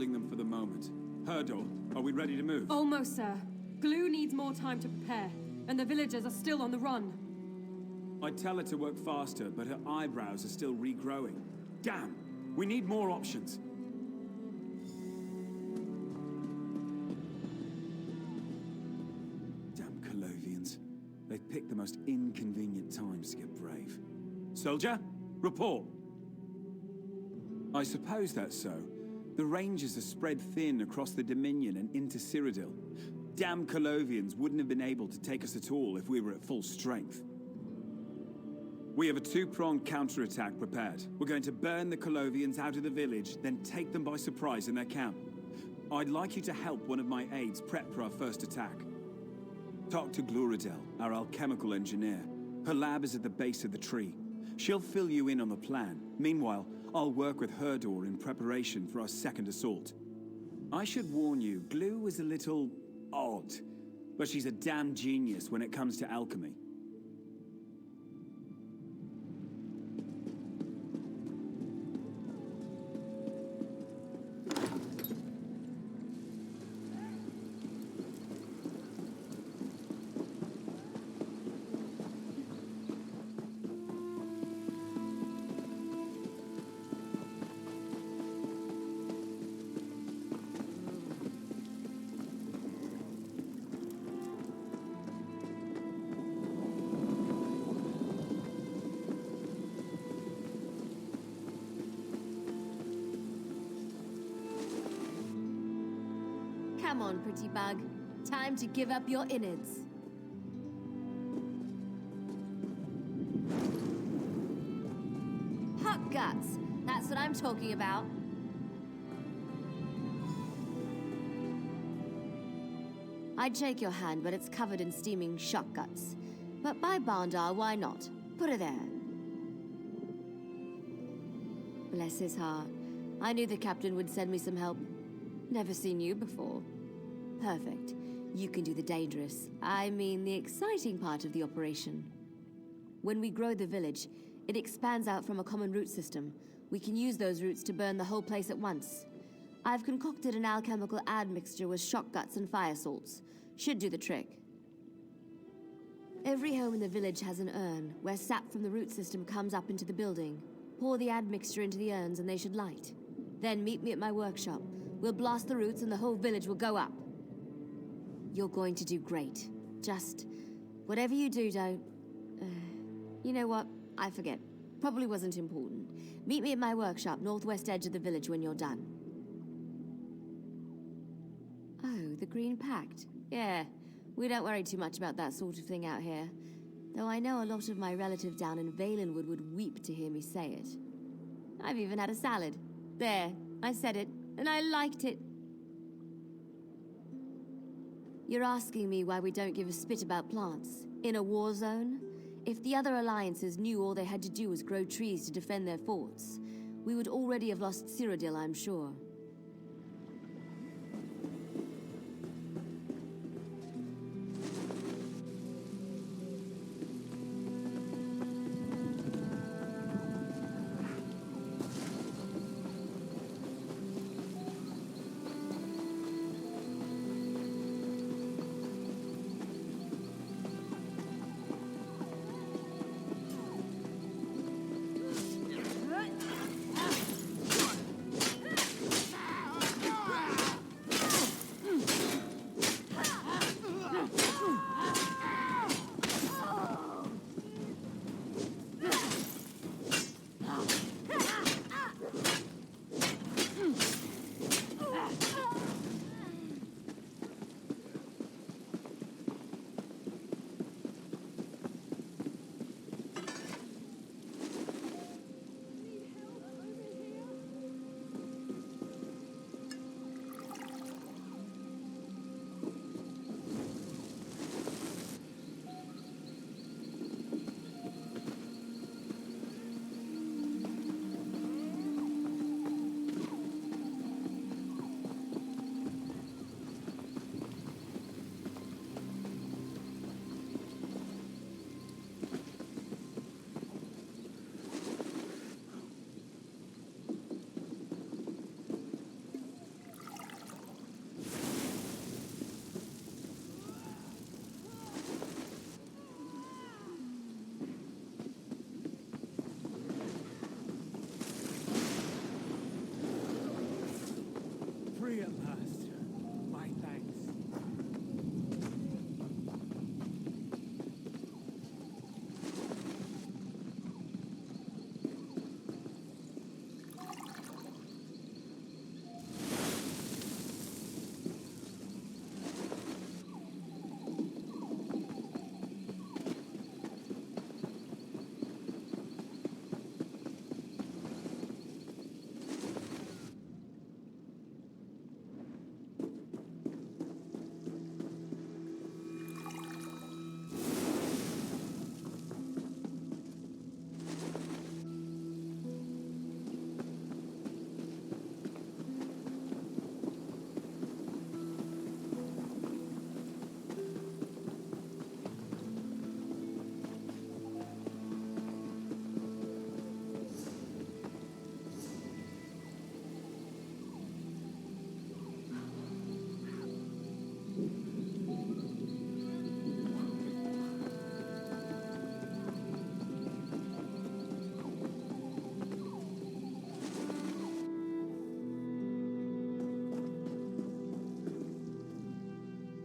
holding them for the moment. Hurdle, are we ready to move? Almost, sir. Glue needs more time to prepare, and the villagers are still on the run. I'd tell her to work faster, but her eyebrows are still regrowing. Damn! We need more options. Damn Colovians. They've picked the most inconvenient times to get brave. Soldier, report! I suppose that's so. The Rangers are spread thin across the Dominion and into Cyrodiil. Damn Colovians wouldn't have been able to take us at all if we were at full strength. We have a two-pronged counterattack prepared. We're going to burn the Colovians out of the village, then take them by surprise in their camp. I'd like you to help one of my aides prep for our first attack. Talk to Gluradel, our alchemical engineer. Her lab is at the base of the tree. She'll fill you in on the plan. Meanwhile, I'll work with Hurdor in preparation for our second assault. I should warn you, Glue is a little odd, but she's a damn genius when it comes to alchemy. Come on, pretty bug. Time to give up your innards. Hot guts. That's what I'm talking about. I'd shake your hand, but it's covered in steaming shock guts. But by Bandar, why not? Put her there. Bless his heart. I knew the captain would send me some help. Never seen you before. Perfect. You can do the dangerous, I mean the exciting part of the operation. When we grow the village, it expands out from a common root system. We can use those roots to burn the whole place at once. I've concocted an alchemical admixture with shock guts and fire salts. Should do the trick. Every home in the village has an urn, where sap from the root system comes up into the building. Pour the admixture into the urns and they should light. Then meet me at my workshop. We'll blast the roots and the whole village will go up. You're going to do great. Just, whatever you do, don't... you know what? I forget. Probably wasn't important. Meet me at my workshop, northwest edge of the village when you're done. Oh, the Green Pact. Yeah, we don't worry too much about that sort of thing out here. Though I know a lot of my relatives down in Valenwood would weep to hear me say it. I've even had a salad. There, I said it, and I liked it. You're asking me why we don't give a spit about plants? In a war zone? If the other alliances knew all they had to do was grow trees to defend their forts, we would already have lost Cyrodiil, I'm sure.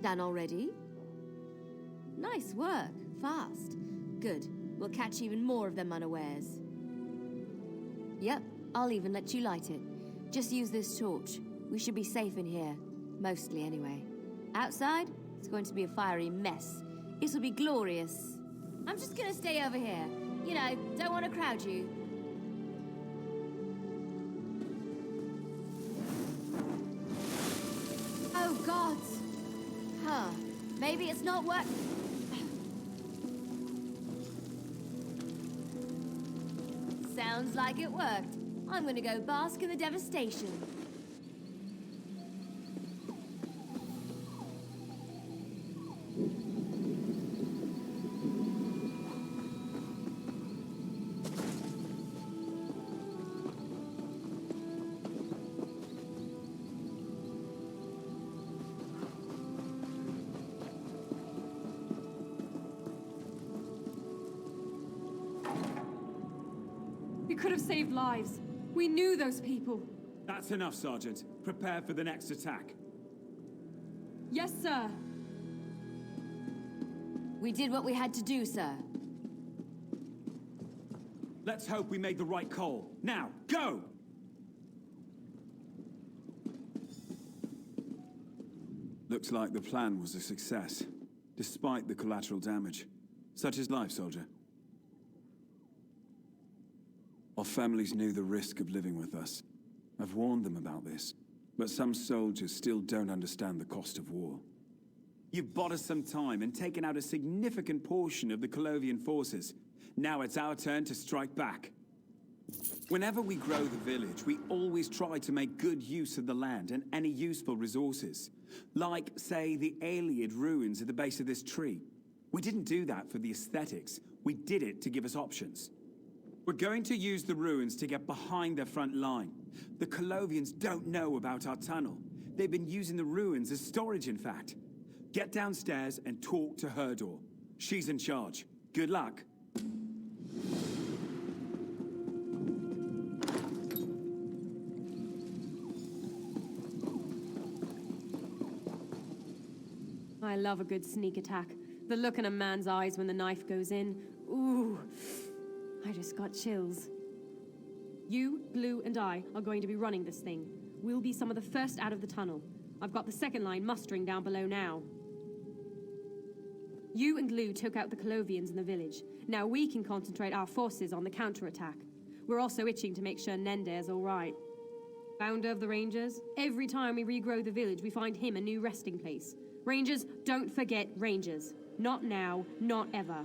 Done already? Nice work. Fast. Good. We'll catch even more of them unawares. Yep, I'll even let you light it. Just use this torch. We should be safe in here. Mostly, anyway. Outside, it's going to be a fiery mess. It'll be glorious. I'm just gonna stay over here. You know, don't want to crowd you. Oh, God! Huh. Maybe it's not work. Sounds like it worked. I'm gonna go bask in the devastation. We could have saved lives. We knew those people. That's enough, Sergeant. Prepare for the next attack. Yes, sir. We did what we had to do, sir. Let's hope we made the right call. Now, go! Looks like the plan was a success, despite the collateral damage. Such is life, soldier. Our families knew the risk of living with us. I've warned them about this, but some soldiers still don't understand the cost of war. You've bought us some time and taken out a significant portion of the Colovian forces. Now it's our turn to strike back. Whenever we grow the village, we always try to make good use of the land and any useful resources. Like, say, the Aeoliad ruins at the base of this tree. We didn't do that for the aesthetics. We did it to give us options. We're going to use the ruins to get behind their front line. The Colovians don't know about our tunnel. They've been using the ruins as storage, in fact. Get downstairs and talk to Herdor. She's in charge. Good luck. I love a good sneak attack. The look in a man's eyes when the knife goes in. Ooh. I just got chills. You, Blue, and I are going to be running this thing. We'll be some of the first out of the tunnel. I've got the second line mustering down below now. You and Glue took out the Colovians in the village. Now we can concentrate our forces on the counterattack. We're also itching to make sure Nender's all right. Founder of the Rangers, every time we regrow the village, we find him a new resting place. Rangers, don't forget Rangers. Not now, not ever.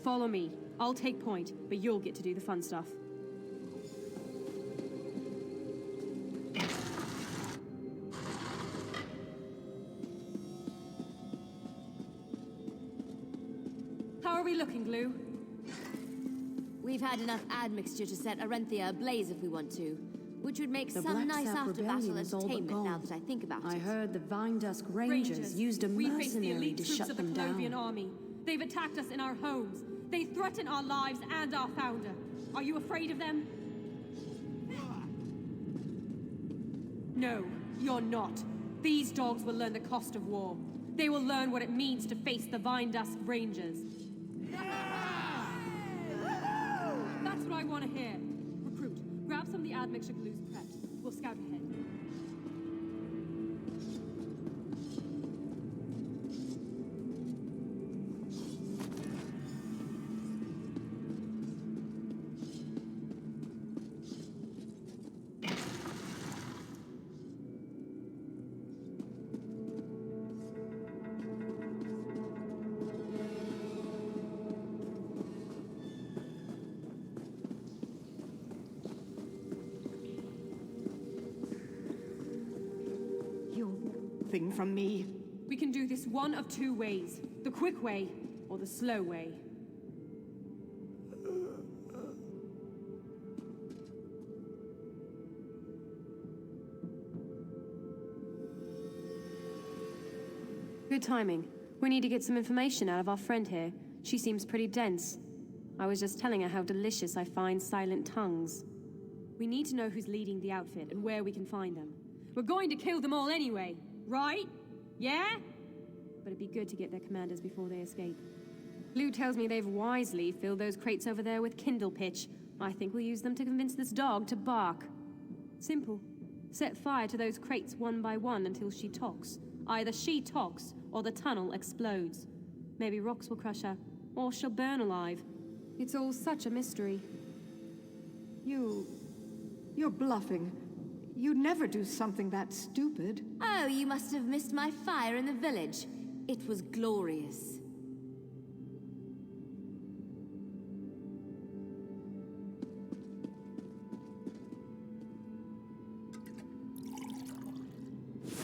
Follow me. I'll take point, but you'll get to do the fun stuff. How are we looking, Glue? We've had enough admixture to set Arenthia ablaze if we want to, which would make The some Black nice Sap after-battle Rebellion is all but entertainment now gone. that I think about I it. heard the Vindusk Rangers used a We face the mercenary elite to troops shut of the them Colovian down. army. They've attacked us in our homes. They threaten our lives and our founder. Are you afraid of them? No, you're not. These dogs will learn the cost of war. They will learn what it means to face the Vindusk Rangers. That's what I want to hear. Recruit, grab some of the admixture glues prepped. We'll scout ahead. Thing from me. We can do this one of two ways. The quick way, or the slow way. Good timing. We need to get some information out of our friend here. She seems pretty dense. I was just telling her how delicious I find silent tongues. We need to know who's leading the outfit and where we can find them. We're going to kill them all anyway, right? Yeah? but it'd be good to get their commanders before they escape. Lou tells me they've wisely filled those crates over there with kindle pitch. I think we'll use them to convince this dog to bark. Simple. Set fire to those crates one by one until she talks. Either she talks, or the tunnel explodes. Maybe rocks will crush her, or she'll burn alive. It's all such a mystery. You're bluffing. You'd never do something that stupid. Oh, you must have missed my fire in the village. It was glorious.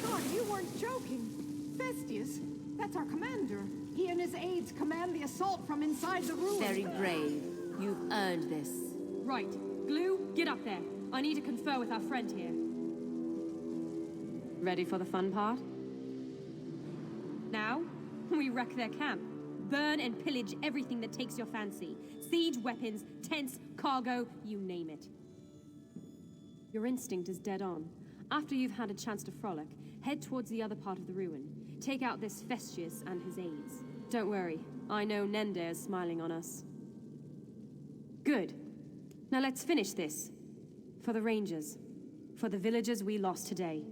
God, you weren't joking. Thestius, that's our commander. He and his aides command the assault from inside the ruins. Very brave. You've earned this. Right. Glue, get up there. I need to confer with our friend here. Ready for the fun part? Now, we wreck their camp. Burn and pillage everything that takes your fancy. Siege weapons, tents, cargo, you name it. Your instinct is dead on. After you've had a chance to frolic, head towards the other part of the ruin. Take out this Thestius and his aides. Don't worry, I know Nender is smiling on us. Good. Now let's finish this. For the Rangers. For the villagers we lost today.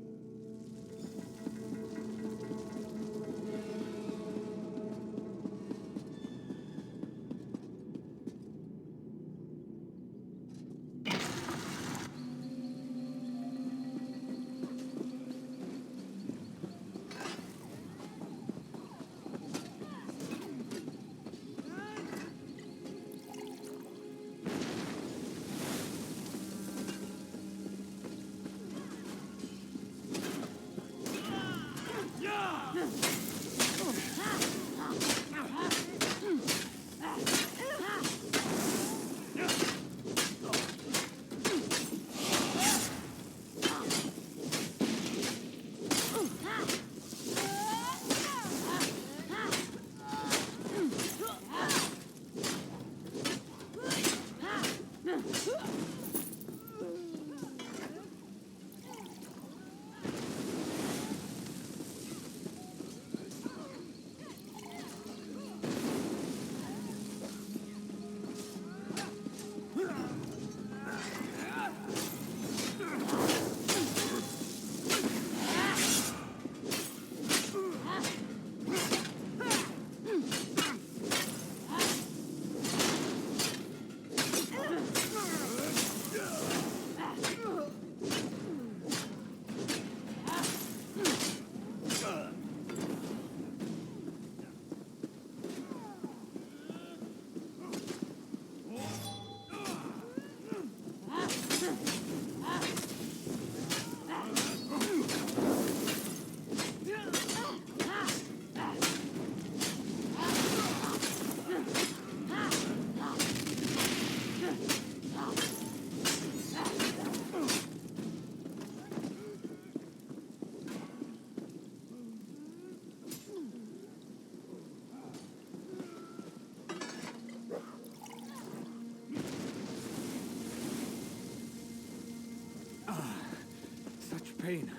Pain.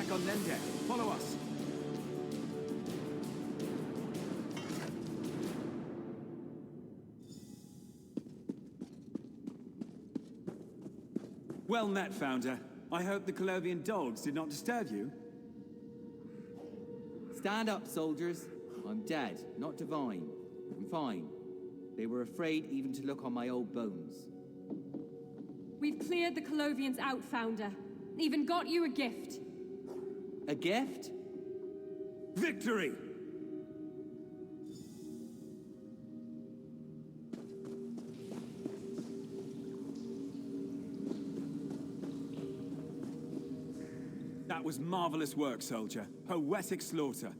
attack on Nender. Follow us. Well met, Founder. I hope the Colovian dogs did not disturb you. Stand up, soldiers. I'm dead, not divine. I'm fine. They were afraid even to look on my old bones. We've cleared the Colovians out, Founder. Even got you a gift. A gift? Victory! That was marvelous work, soldier. Poetic slaughter.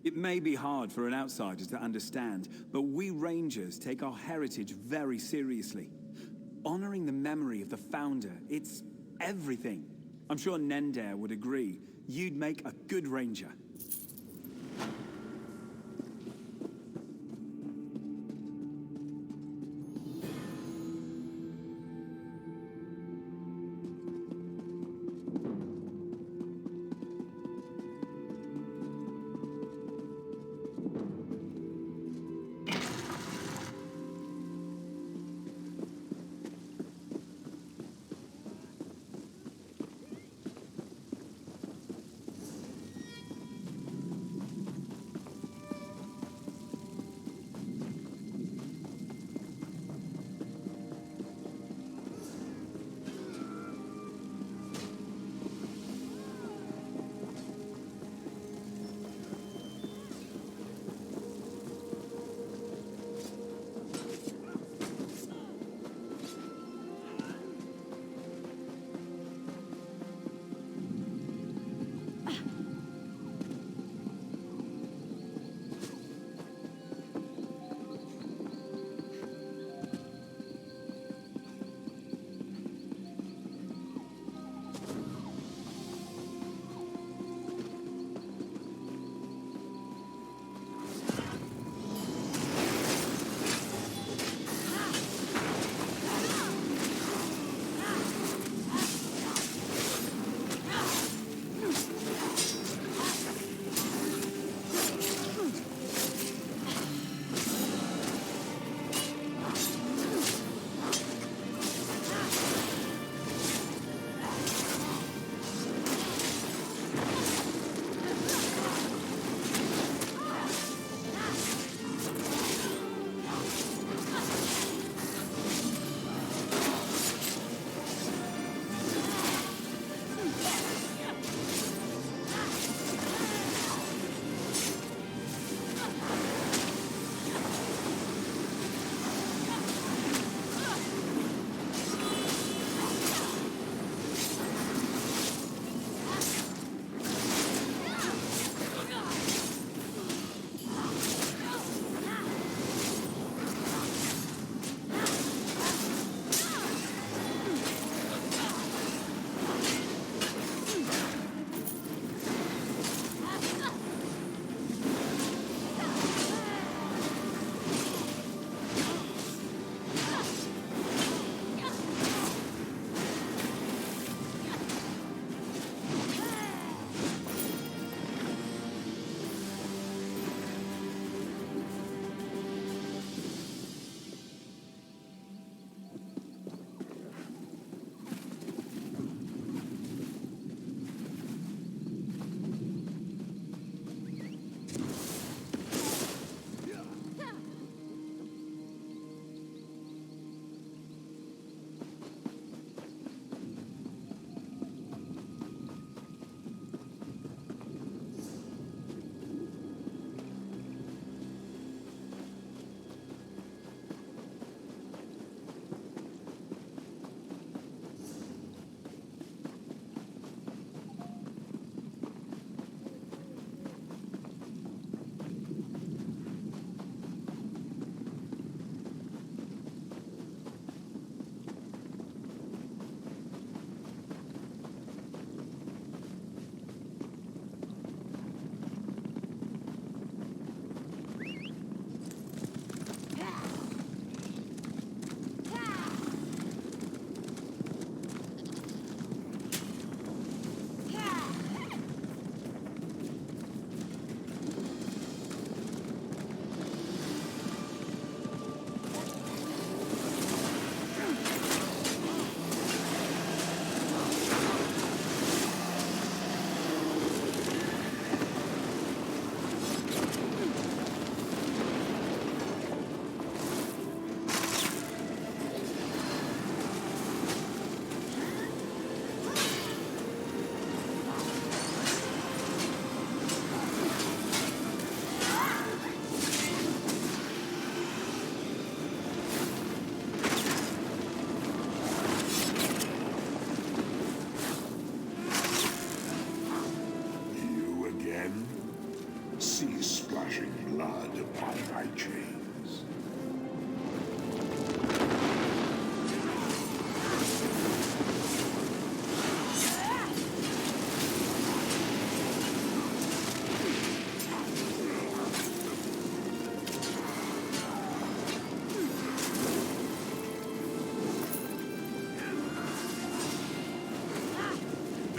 It may be hard for an outsider to understand, but we Rangers take our heritage very seriously. Honoring the memory of the Founder, it's everything. I'm sure Nender would agree. You'd make a good Ranger.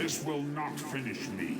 This will not finish me.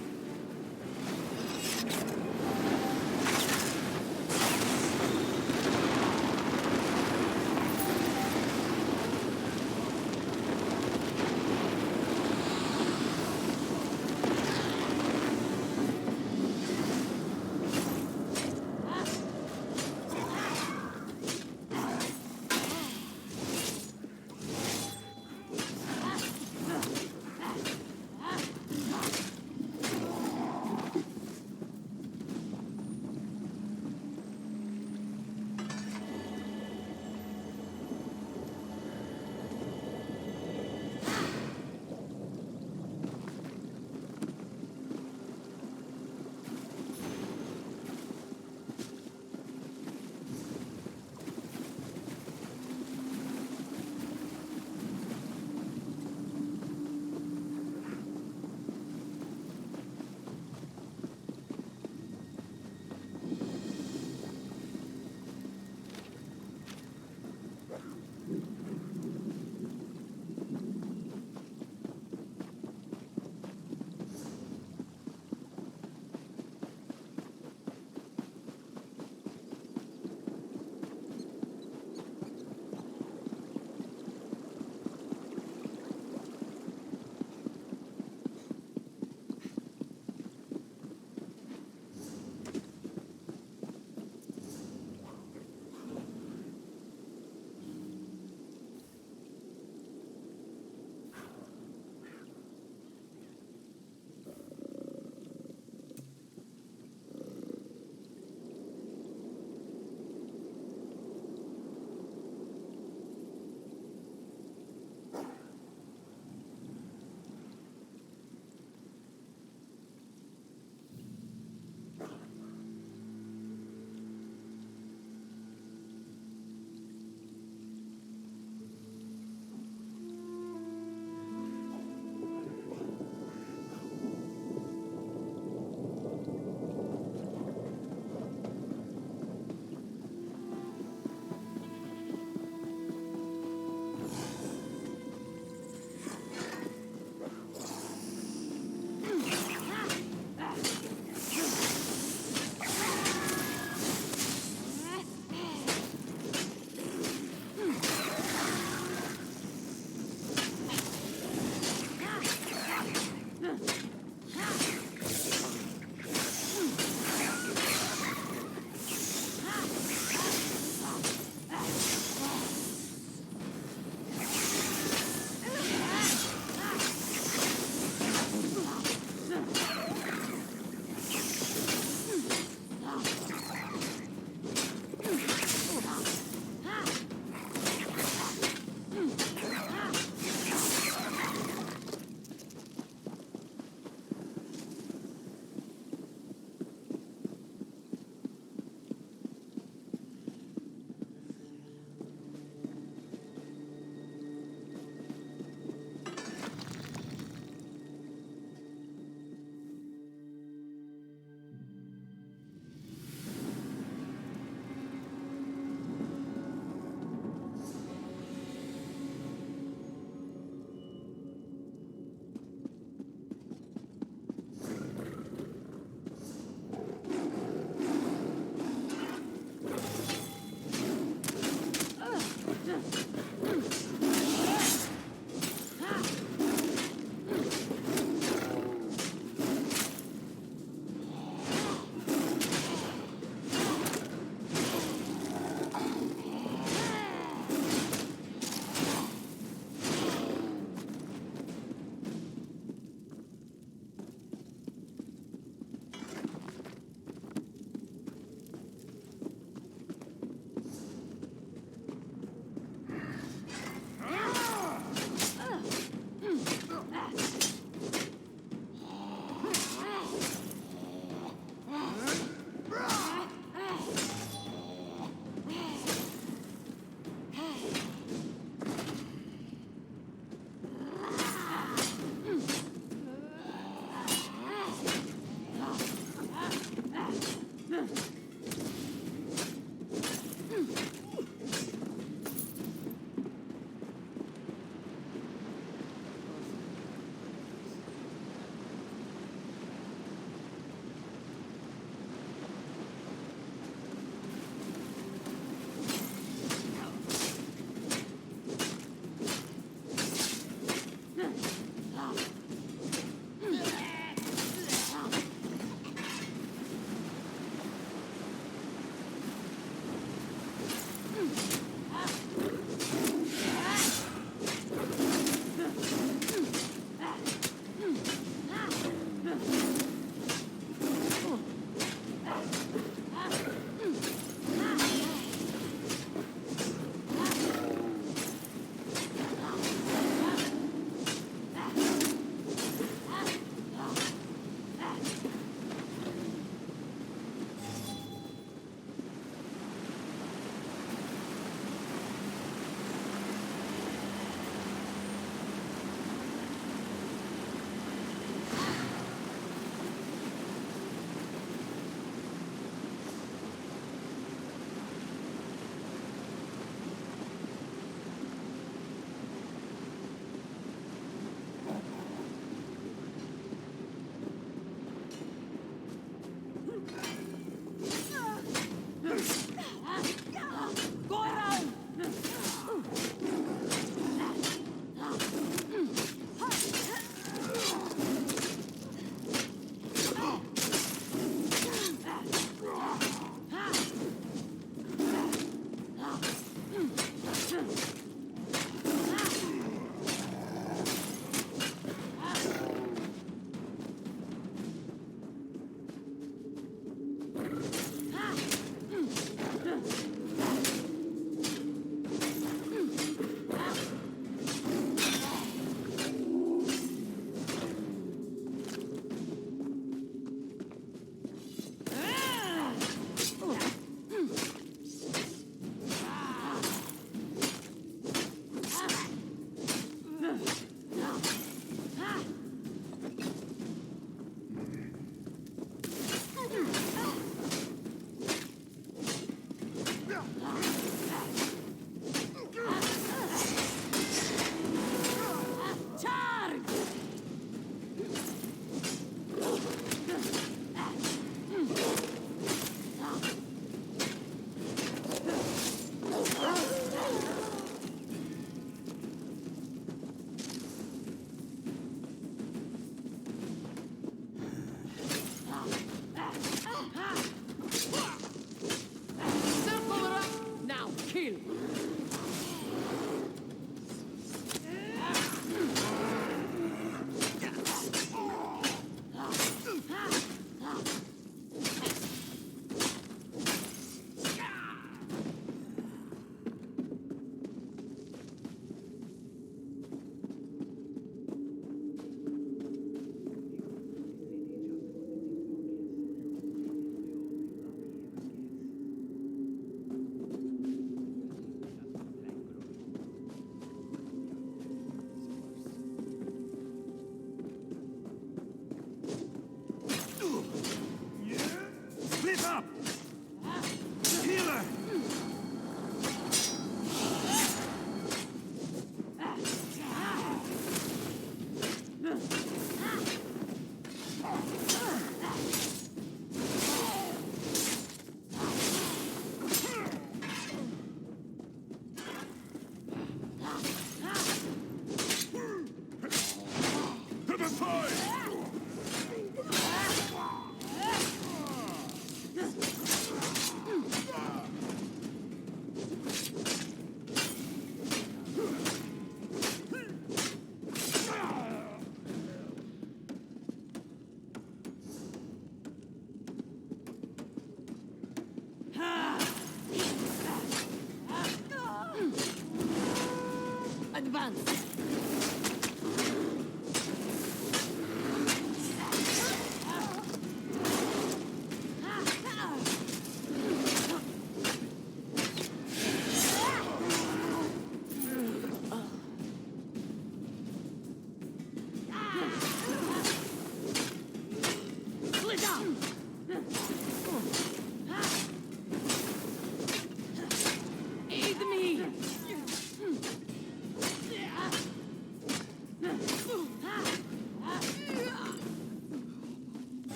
chance.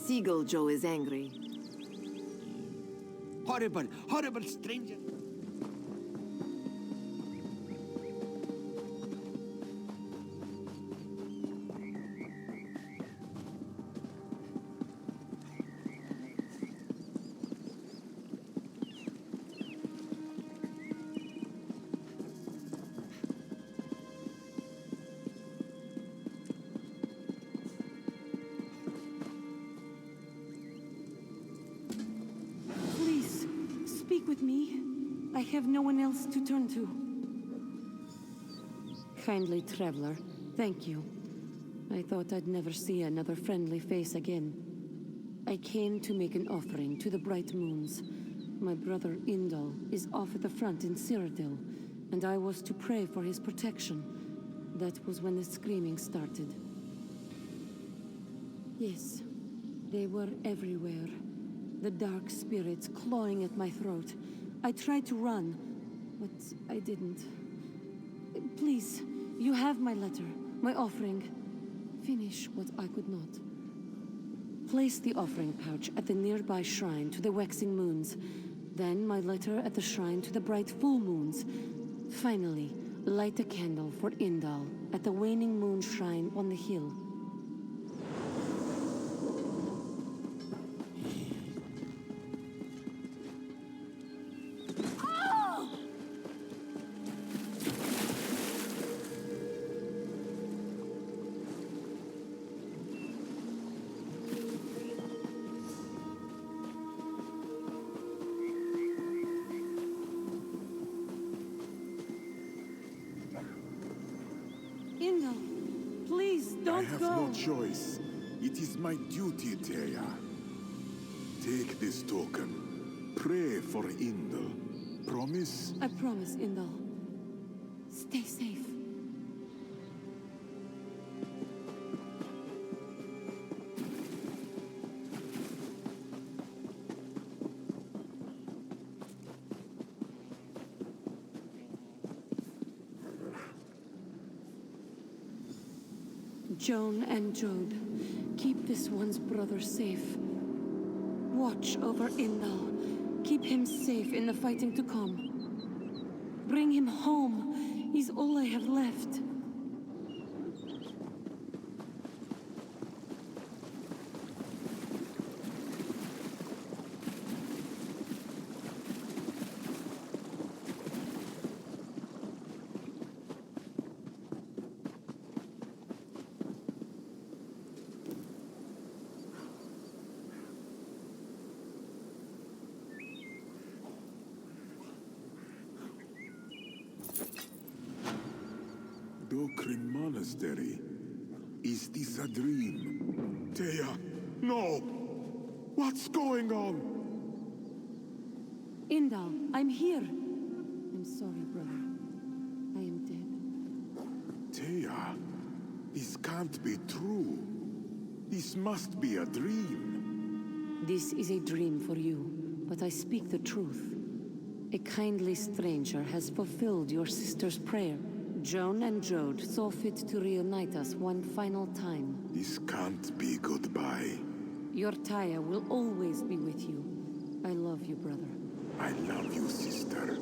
Seagull Joe is angry. Horrible, horrible stranger. Please, speak with me. I have no one else to turn to. Kindly traveler, thank you. I thought I'd never see another friendly face again. I came to make an offering to the bright moons. My brother Indal is off at the front in Cyrodiil, and I was to pray for his protection. That was when the screaming started. Yes, they were everywhere. The dark spirits clawing at my throat. I tried to run, but I didn't. Please, you have my letter, my offering. Finish what I could not. Place the offering pouch at the nearby shrine to the waxing moons. Then my letter at the shrine to the bright full moons. Finally, light a candle for Indal at the waning moon shrine on the hill. Indal, please I don't have go. no choice. It is my duty, Teya. Take this token. Pray for Indal. Promise? I promise, Indal. Stay safe. Joan and Jode, keep this one's brother safe. Watch over Indal. Keep him safe in the fighting to come. Bring him home. He's all I have left. Dokrin Monastery. Is this a dream? Teya, no! What's going on? Indal, I'm here. I'm sorry, brother. I am dead. Teya, this can't be true. This must be a dream. This is a dream for you, but I speak the truth. A kindly stranger has fulfilled your sister's prayer. Joan and Jode saw fit to reunite us one final time. This can't be goodbye. Your Taya will always be with you. I love you, brother. I love you, sister.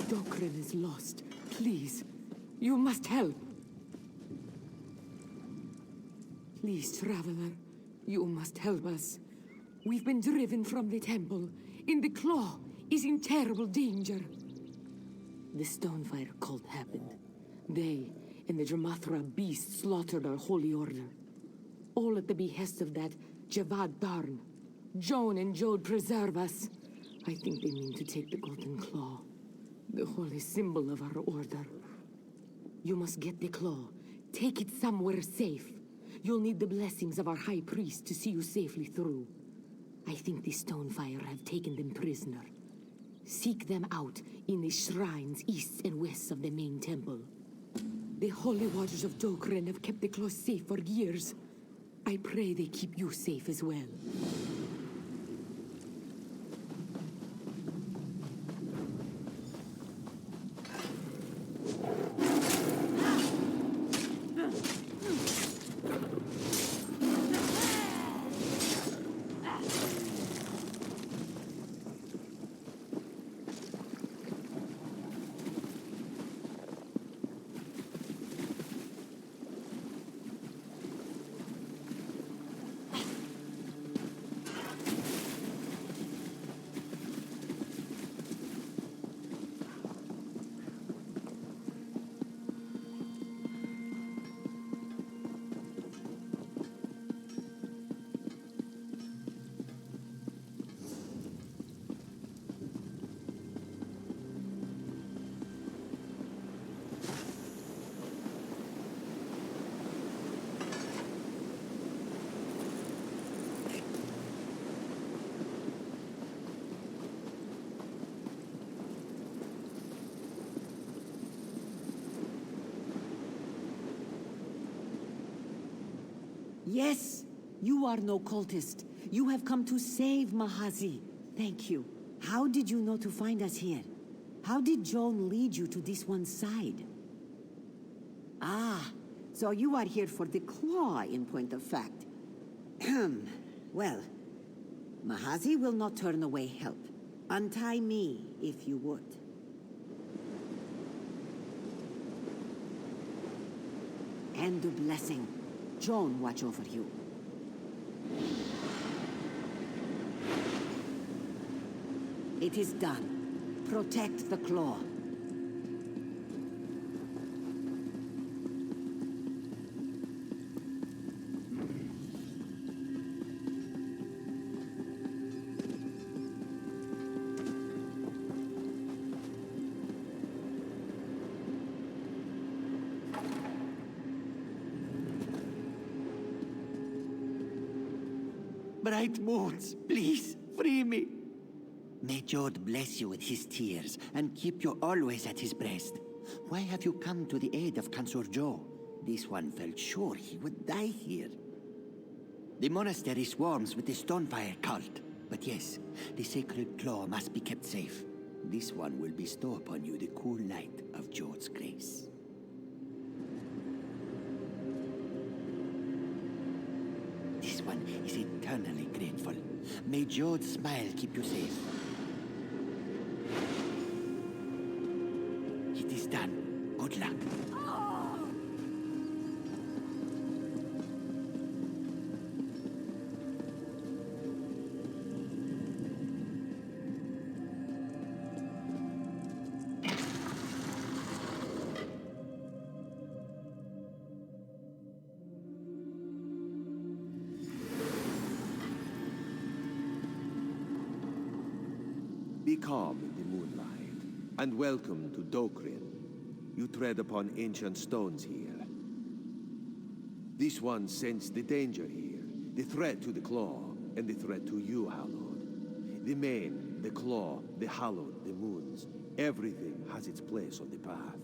Dokrin is lost. Please, you must help. Please, traveler, you must help us. We've been driven from the temple, and the Claw is in terrible danger. The Stonefire cult happened. They and the Dramathra beast slaughtered our holy order. All at the behest of that Javad Darn. Joan and Jode preserve us. I think they mean to take the Golden Claw, the holy symbol of our order. You must get the claw. Take it somewhere safe. You'll need the blessings of our High Priest to see you safely through. I think the Stonefire have taken them prisoner. Seek them out in the shrines east and west of the main temple. The holy waters of Dokren have kept the claw safe for years. I pray they keep you safe as well. Yes, you are no cultist. You have come to save Mahazi. Thank you. How did you know to find us here? How did Joan lead you to this one side? Ah, so you are here for the claw, in point of fact. Well, Mahazi will not turn away help. Untie me, if you would. And a blessing. Joan watch over you. It is done. Protect the claw. Bright moons, please, free me. May Jode bless you with his tears and keep you always at his breast. Why have you come to the aid of Consort Joe? This one felt sure he would die here. The monastery swarms with the Stonefire cult. But yes, the sacred claw must be kept safe. This one will bestow upon you the cool light of Jode's grace. This one is eternally grateful. May Jode's smile keep you safe. It is done. Good luck. Be calm in the moonlight, and welcome to Dokrin. You tread upon ancient stones here. This one sensed the danger here, the threat to the Claw, and the threat to you, Hallowed. The Mane, the Claw, the Hallowed, the Moons, everything has its place on the path.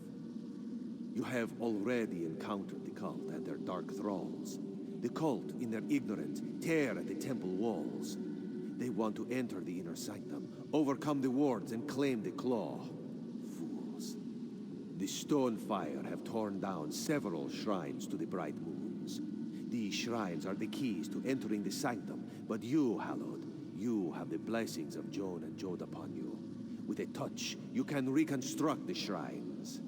You have already encountered the cult and their dark thralls. The cult, in their ignorance, tear at the temple walls. They want to enter the inner sanctum, overcome the wards, and claim the Claw. Fools. The Stonefire have torn down several shrines to the Bright Moons. These shrines are the keys to entering the sanctum, but you, Hallowed, you have the blessings of Joan and Jode upon you. With a touch, you can reconstruct the shrines.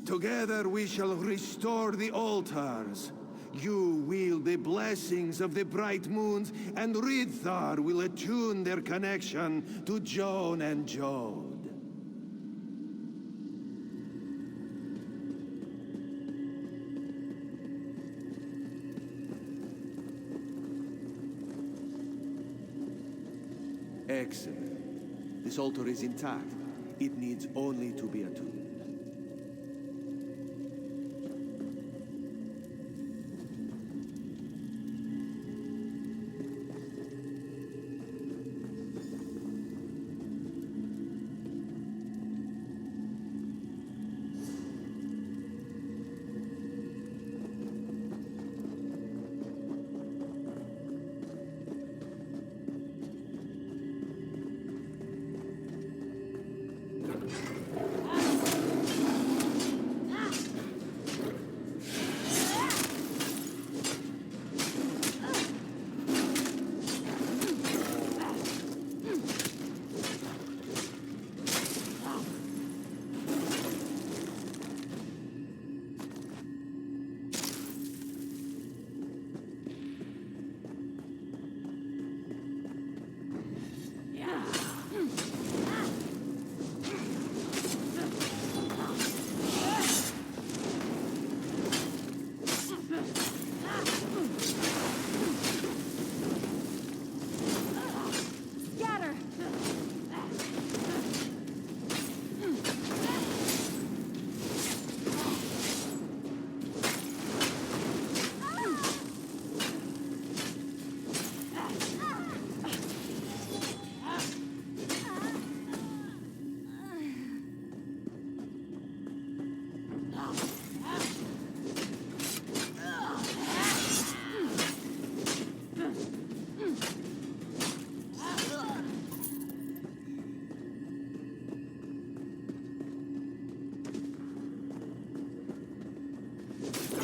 Together we shall restore the altars. You wield the blessings of the bright moons, and Ridthar will attune their connection to Joan and Jode. Excellent. This altar is intact. It needs only to be attuned.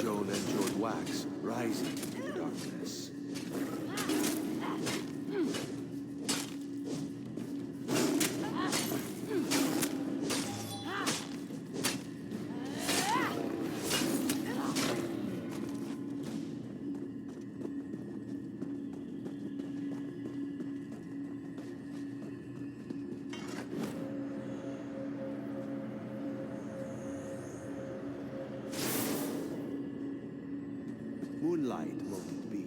Joan and Jode wax, rising in the darkness. Moonlight won't it be?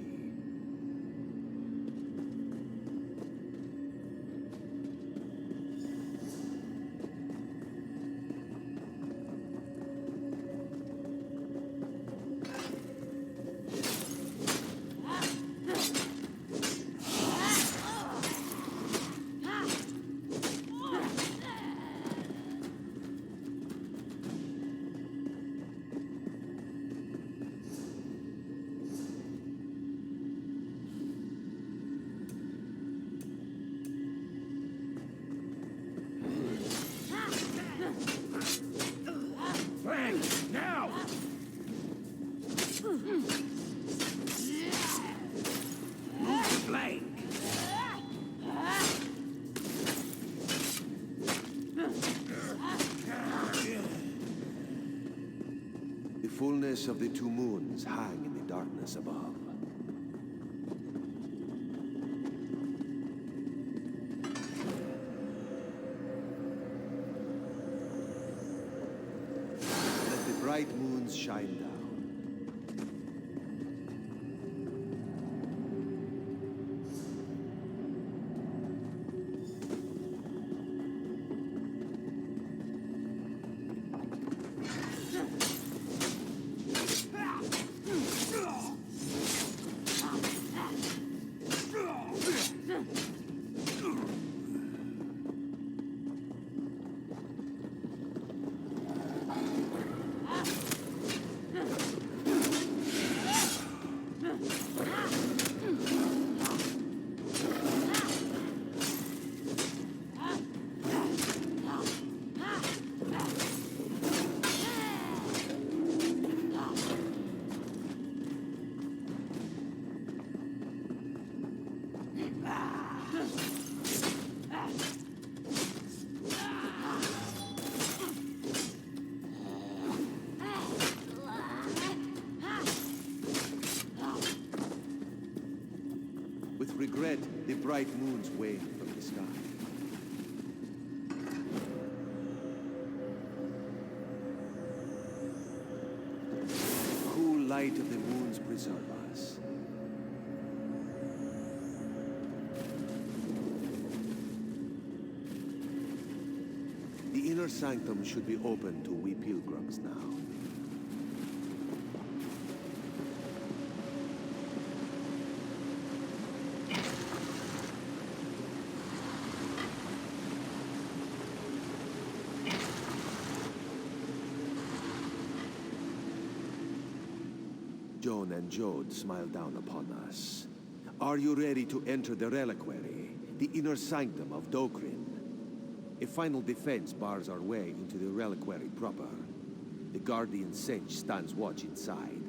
Flank! Now! Move the flank! The fullness of the two moons hang in the darkness above. Let the bright moons shine down. regret the bright moon's wane from the sky. The cool light of the moons preserve us. The inner sanctum should be open to we pilgrims now. Joan and Jode smile down upon us. Are you ready to enter the reliquary, the inner sanctum of Dokrin? A final defense bars our way into the reliquary proper. The guardian Sench stands watch inside.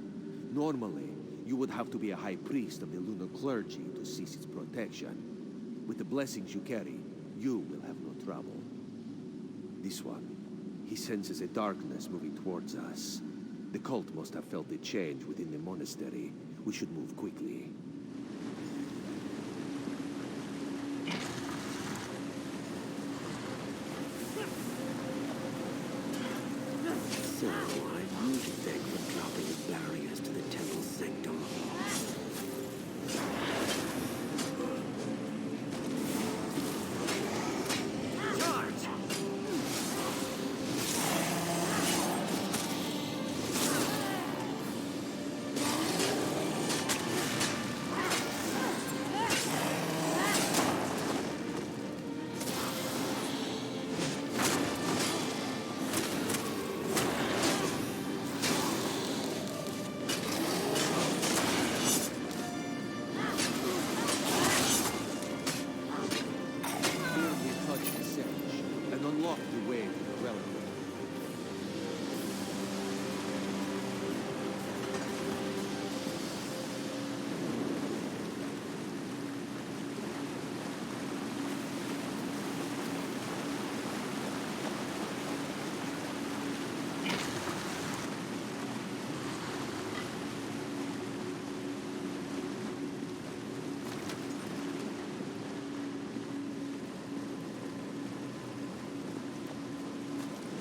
Normally, you would have to be a high priest of the lunar clergy to cease its protection. With the blessings you carry, you will have no trouble. This one, he senses a darkness moving towards us. The cult must have felt a change within the monastery. We should move quickly. So, I usually beg for dropping the barriers to the temple sanctum.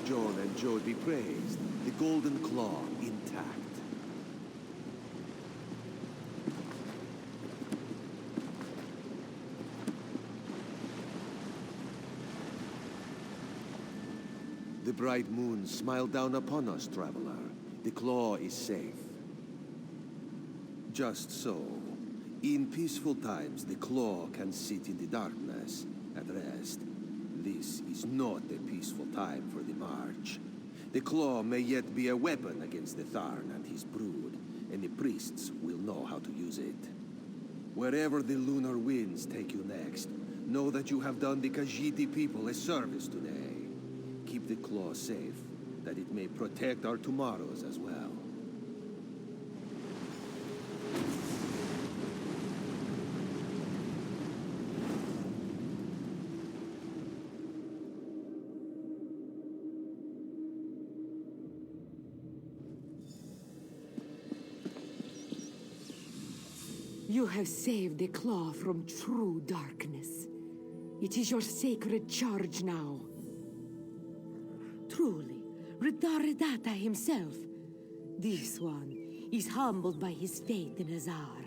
Joan and Jode be praised, the golden claw intact. The bright moon smiled down upon us, traveler. The claw is safe. Just so. In peaceful times, the claw can sit in the darkness at rest. This is not a peaceful time for the march. The claw may yet be a weapon against the Tharn and his brood, and the priests will know how to use it. Wherever the lunar winds take you next, know that you have done the Khajiit people a service today. Keep the claw safe, that it may protect our tomorrows as well. You have saved the claw from true darkness. It is your sacred charge now. Truly, Ridaridata himself. This one is humbled by his faith in Azar.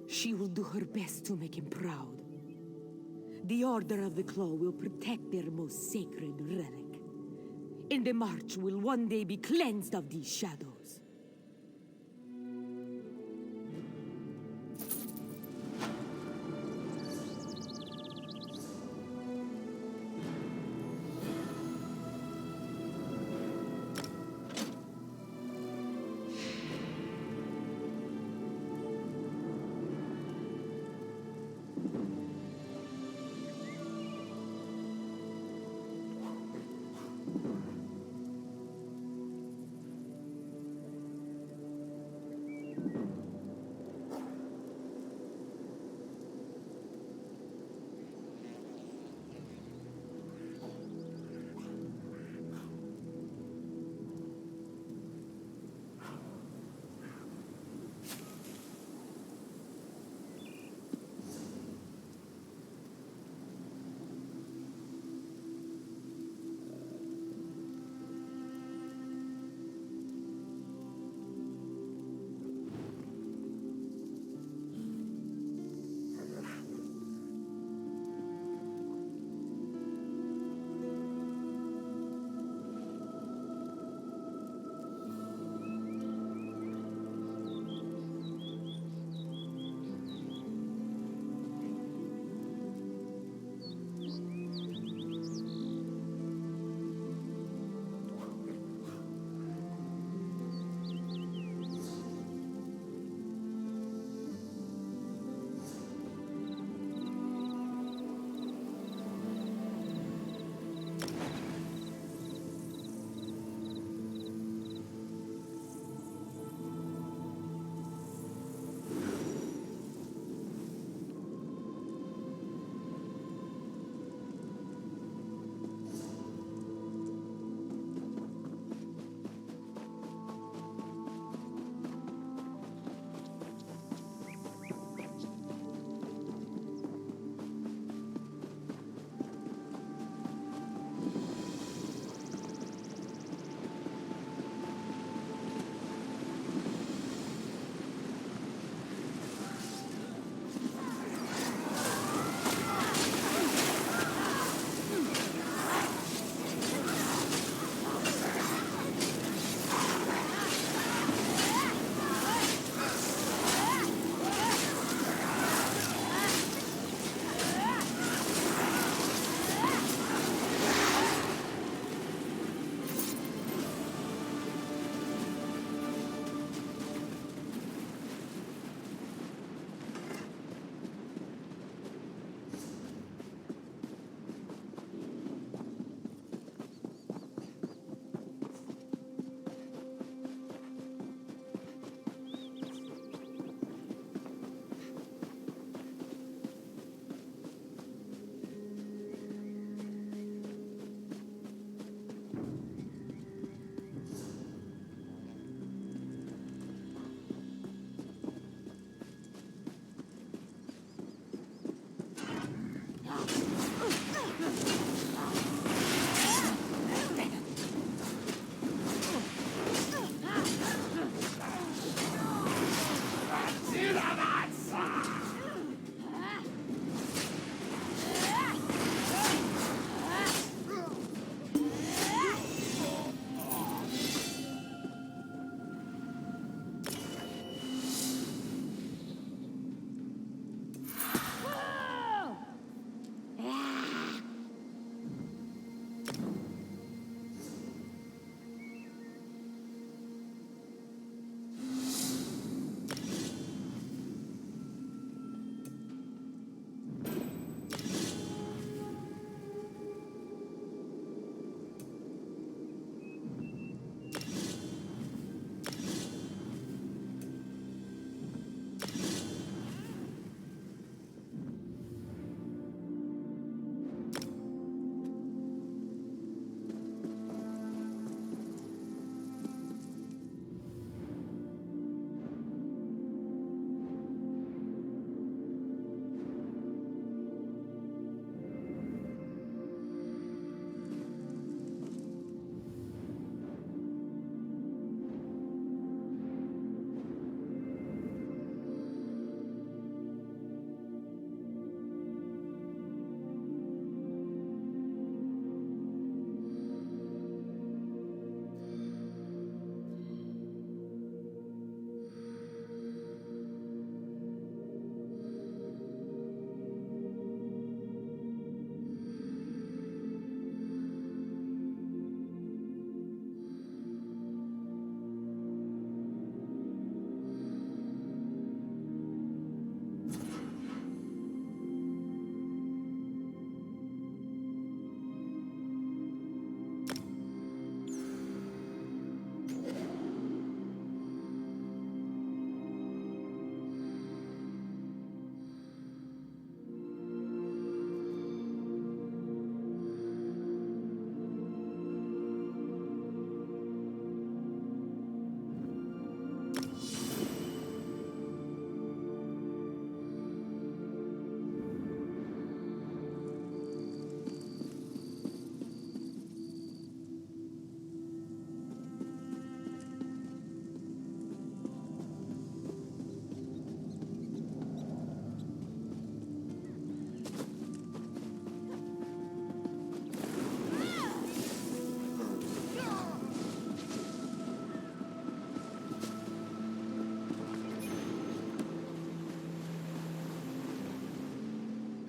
She will do her best to make him proud. The Order of the Claw will protect their most sacred relic. And the march will one day be cleansed of these shadows.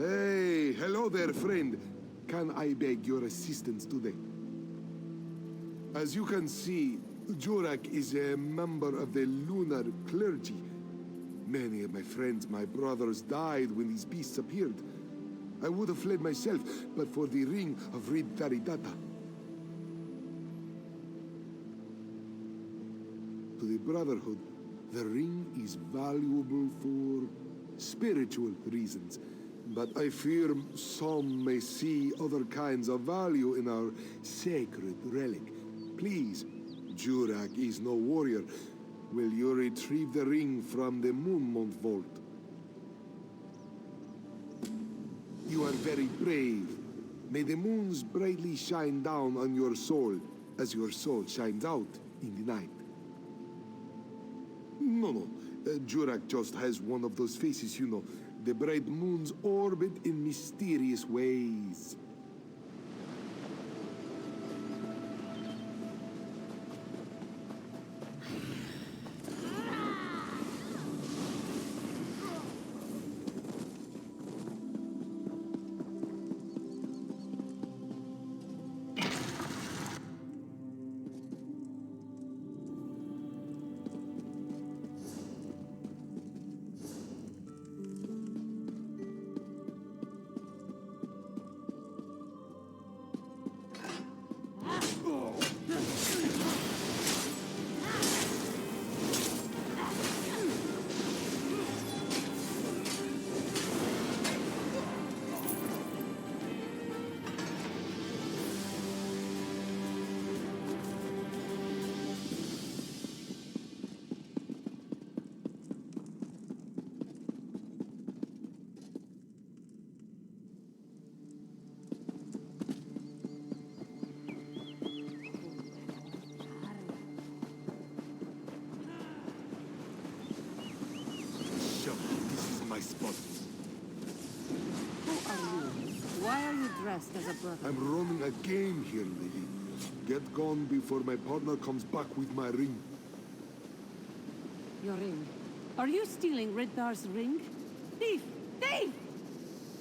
Hey, hello there, friend. Can I beg your assistance today? As you can see, Jurak is a member of the lunar clergy. Many of my friends, my brothers, died when these beasts appeared. I would have fled myself, but for the ring of Rid Taridata. To the Brotherhood, the ring is valuable for spiritual reasons. But I fear some may see other kinds of value in our sacred relic. Please, Jurak is no warrior. Will you retrieve the ring from the Moonmont vault? You are very brave. May the moons brightly shine down on your soul, as your soul shines out in the night. No. Jurak just has one of those faces, you know. The bright moons orbit in mysterious ways. Spot. Who are you? Why are you dressed as a brother? I'm running a game here, lady. Get gone before my partner comes back with my ring. Your ring. Are you stealing Riddar's ring? Thief! Thief!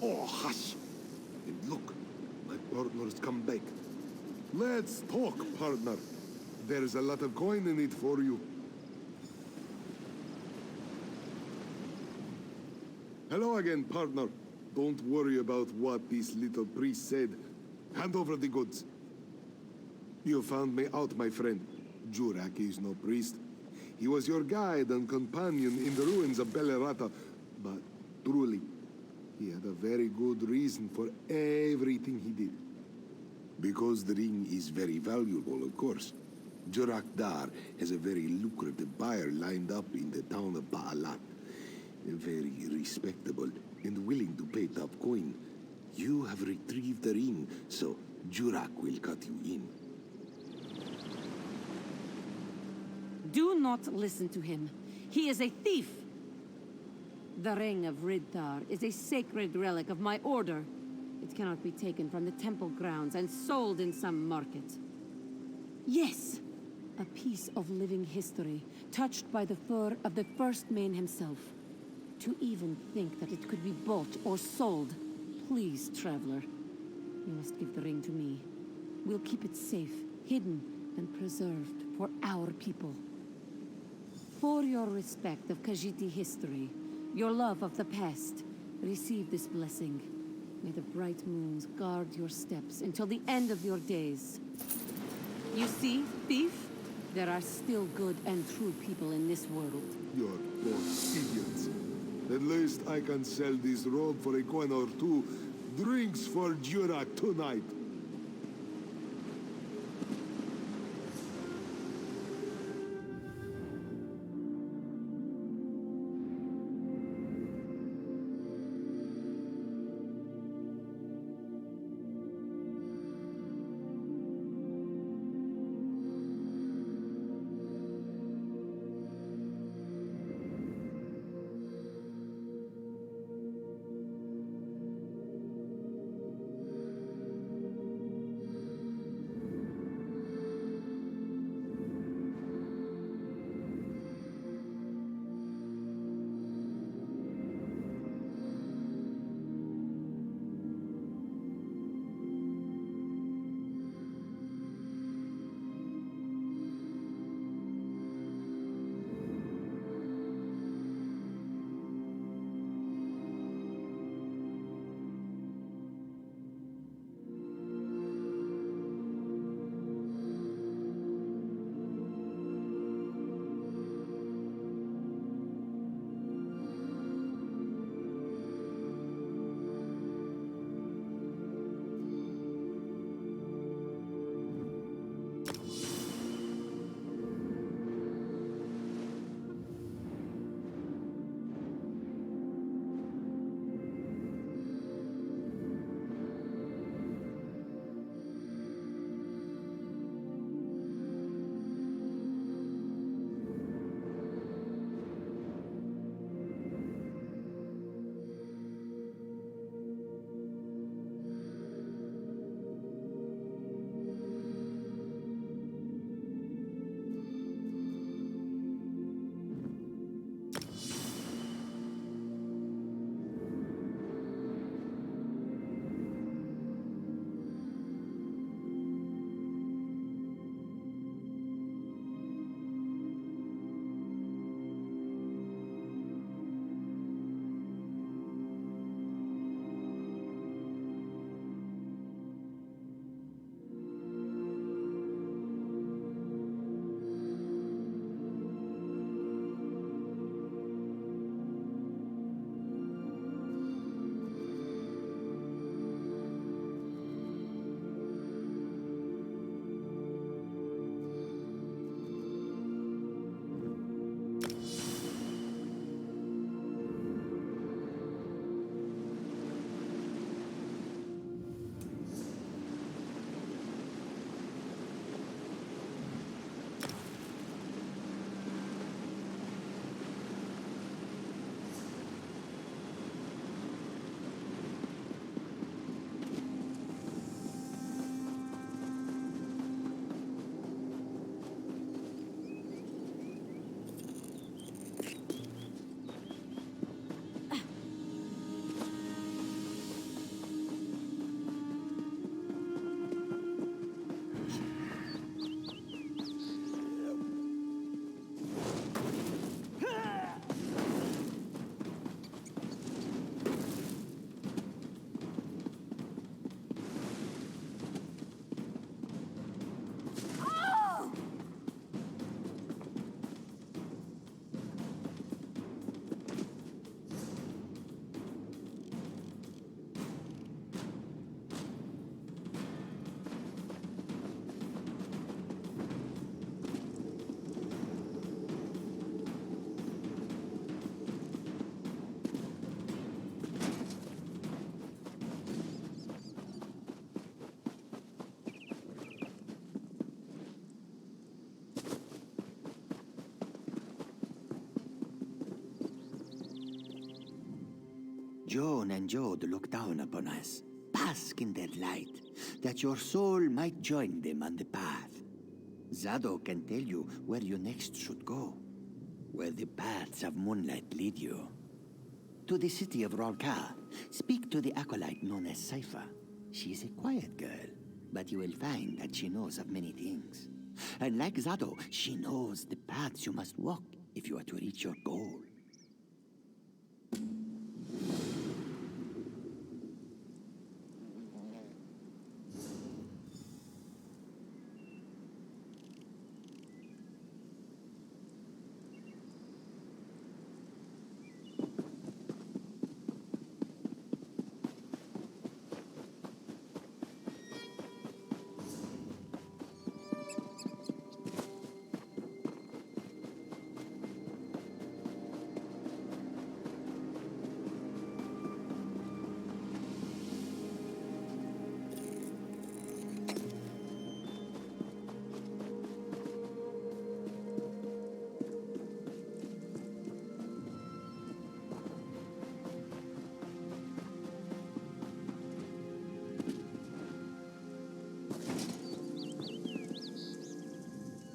Oh, hush! And look, my partner's come back. Let's talk, partner. There's a lot of coin in it for you. Hello again, partner. Don't worry about what this little priest said. Hand over the goods. You found me out, my friend. Jurak is no priest. He was your guide and companion in the ruins of Belerata. But truly, he had a very good reason for everything he did. Because the ring is very valuable, of course. Jurak Dar has a very lucrative buyer lined up in the town of Baalat. Very respectable and willing to pay top coin. You have retrieved the ring, so Jurak will cut you in. Do not listen to him. He is a thief. The ring of Riddar is a sacred relic of my order. It cannot be taken from the temple grounds and sold in some market. Yes, a piece of living history, touched by the fur of the first man himself. To even think that it could be bought or sold. Please, traveler. You must give the ring to me. We'll keep it safe, hidden, and preserved for our people. For your respect of Khajiiti history, your love of the past, receive this blessing. May the bright moons guard your steps until the end of your days. You see, thief? There are still good and true people in this world. You're both idiots. At least I can sell this robe for a coin or two. Drinks for Jurak tonight. Joan and Jode look down upon us. Bask in their light, that your soul might join them on the path. Zado can tell you where you next should go, where the paths of moonlight lead you. To the city of Rolka, speak to the acolyte known as Cypher. She's a quiet girl, but you will find that she knows of many things. And like Zado, she knows the paths you must walk if you are to reach your goal.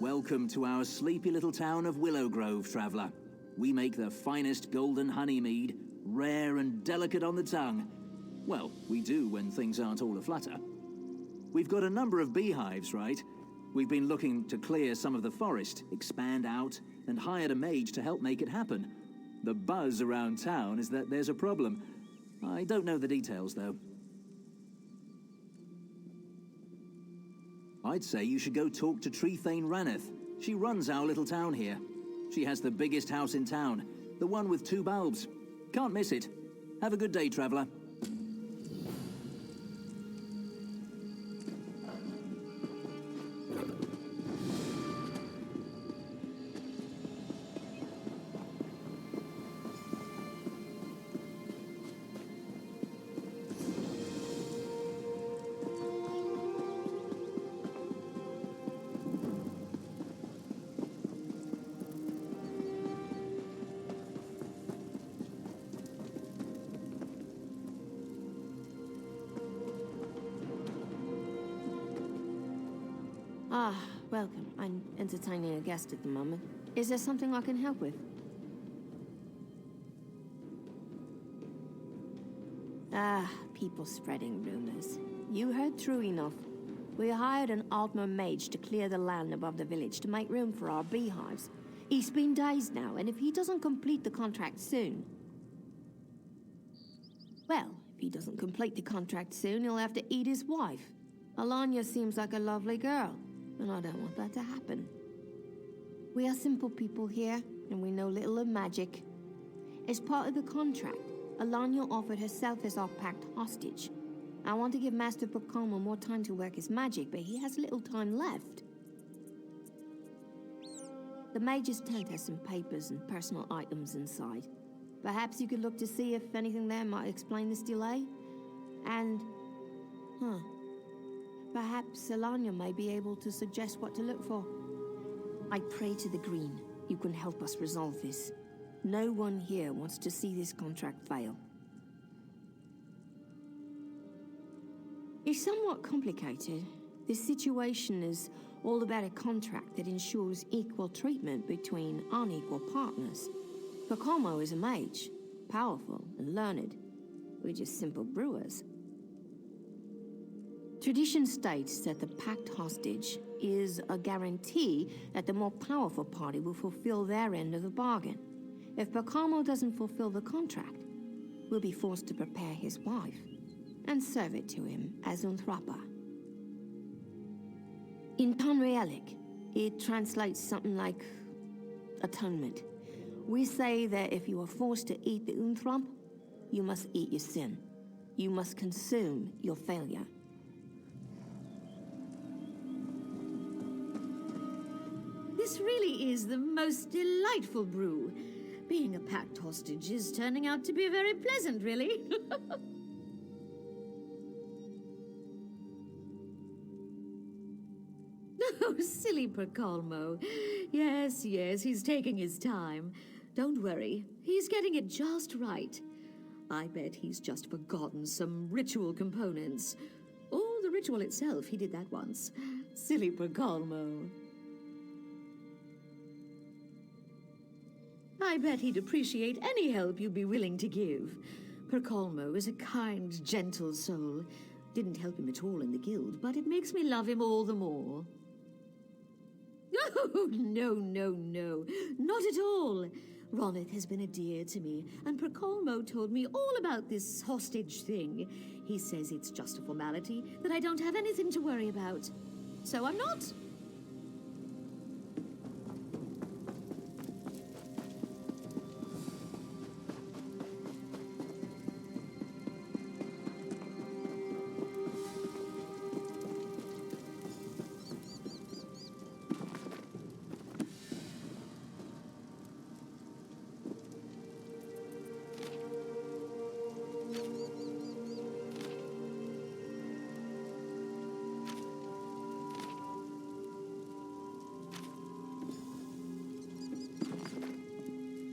Welcome to our sleepy little town of Willow Grove, traveller. We make the finest golden honey mead, rare and delicate on the tongue. Well, we do when things aren't all aflutter. We've got a number of beehives, right? We've been looking to clear some of the forest, expand out, and hired a mage to help make it happen. The buzz around town is that there's a problem. I don't know the details, though. I'd say you should go talk to Trethane Raneth. She runs our little town here. She has the biggest house in town, the one with 2 bulbs. Can't miss it. Have a good day, traveller. Ah, welcome. I'm entertaining a guest at the moment. Is there something I can help with? Ah, people spreading rumors. You heard true enough. We hired an Altmer mage to clear the land above the village to make room for our beehives. He's been days now, and if he doesn't complete the contract soon... Well, if he doesn't complete the contract soon, he'll have to eat his wife. Alanya seems like a lovely girl, and I don't want that to happen. We are simple people here, and we know little of magic. As part of the contract, Alanya offered herself as our pact hostage. I want to give Master Pacomo more time to work his magic, but he has little time left. The mage's tent has some papers and personal items inside. Perhaps you could look to see if anything there might explain this delay? And... perhaps Alanya may be able to suggest what to look for. I pray to the Green. You can help us resolve this. No one here wants to see this contract fail. It's somewhat complicated. This situation is all about a contract that ensures equal treatment between unequal partners. Pacomo is a mage, powerful and learned. We're just simple brewers. Tradition states that the pact hostage is a guarantee that the more powerful party will fulfill their end of the bargain. If Pacomo doesn't fulfill the contract, we'll be forced to prepare his wife and serve it to him as Unthrapa. In Tonrealic, it translates something like atonement. We say that if you are forced to eat the Unthrump, you must eat your sin. You must consume your failure. This really is the most delightful brew. Being a pact hostage is turning out to be very pleasant, really. Oh, silly Pacolmo. Yes, he's taking his time. Don't worry, he's getting it just right. I bet he's just forgotten some ritual components. Or the ritual itself, he did that once. Silly Percolmo. I bet he'd appreciate any help you'd be willing to give. Percolmo is a kind, gentle soul. Didn't help him at all in the guild, but it makes me love him all the more. Oh, no, no, no. Not at all. Ronith has been a dear to me, and Percolmo told me all about this hostage thing. He says it's just a formality, that I don't have anything to worry about. So I'm not.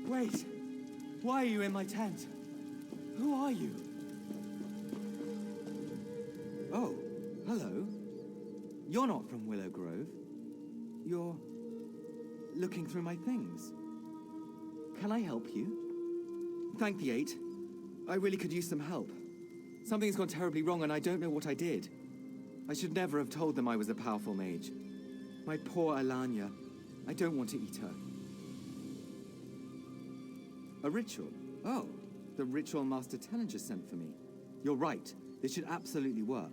Wait! Why are you in my tent? Who are you? Oh, hello. You're not from Willow Grove. You're looking through my things. Can I help you? Thank the 8. I really could use some help. Something's gone terribly wrong and I don't know what I did. I should never have told them I was a powerful mage. My poor Alanya. I don't want to eat her. A ritual? Oh, the ritual Master Tellinger sent for me. You're right. This should absolutely work.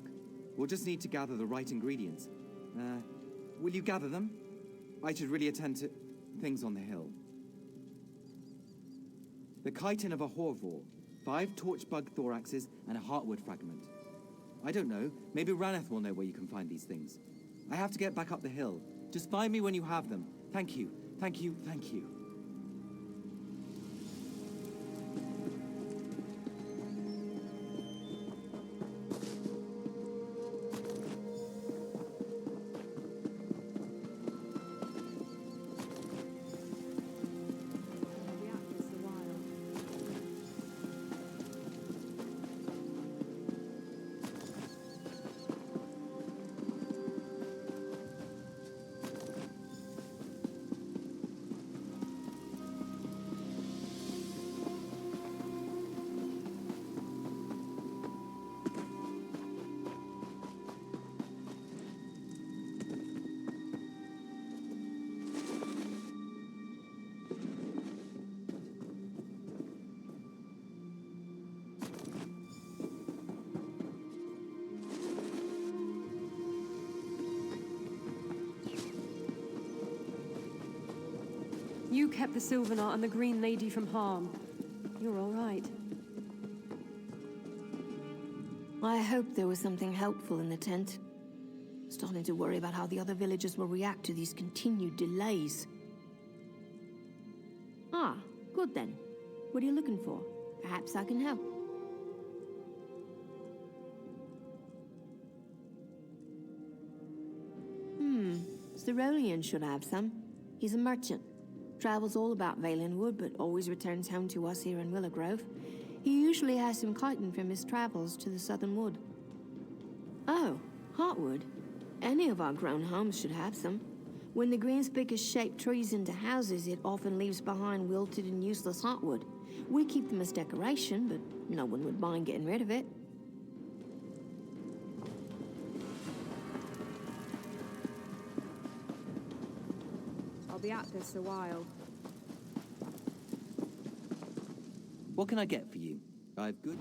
We'll just need to gather the right ingredients. Will you gather them? I should really attend to things on the hill. The chitin of a Horvor, 5 torchbug thoraxes, and a heartwood fragment. I don't know. Maybe Raneth will know where you can find these things. I have to get back up the hill. Just find me when you have them. Thank you. Thank you. Thank you. You kept the Sylvanar and the Green Lady from harm. You're all right. I hoped there was something helpful in the tent. Starting to worry about how the other villagers will react to these continued delays. Ah, good then. What are you looking for? Perhaps I can help. Cerolian should have some. He's a merchant. Travels all about Valenwood, but always returns home to us here in Willow Grove. He usually has some chitin from his travels to the southern wood. Oh, heartwood. Any of our grown homes should have some. When the greenspickers shape trees into houses, it often leaves behind wilted and useless heartwood. We keep them as decoration, but no one would mind getting rid of it. I'll be at this a while. What can I get for you? I've good...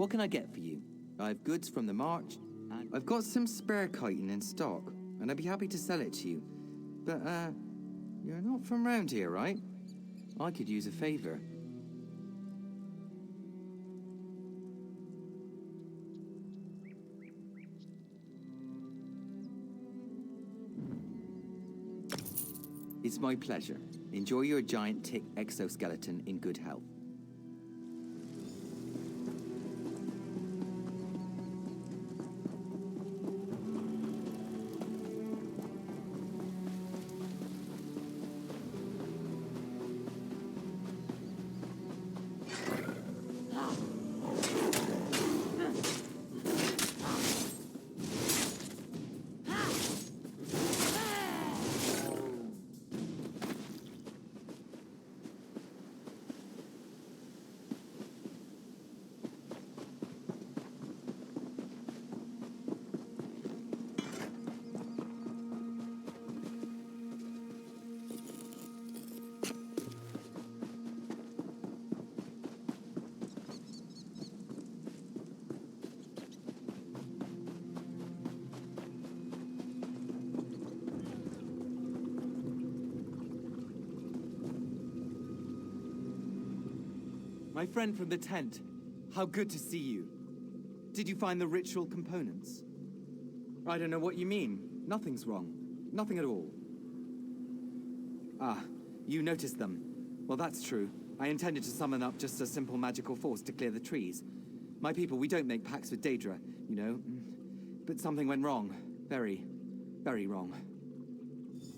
What can I get for you? I have goods from the march, and I've got some spare chitin in stock, and I'd be happy to sell it to you. But, you're not from round here, right? I could use a favor. It's my pleasure. Enjoy your giant tick exoskeleton in good health. My friend from the tent, how good to see you. Did you find the ritual components? I don't know what you mean. Nothing's wrong. Nothing at all. Ah, you noticed them. Well, that's true. I intended to summon up just a simple magical force to clear the trees. My people, we don't make pacts with Daedra, you know. But something went wrong. Very, very wrong.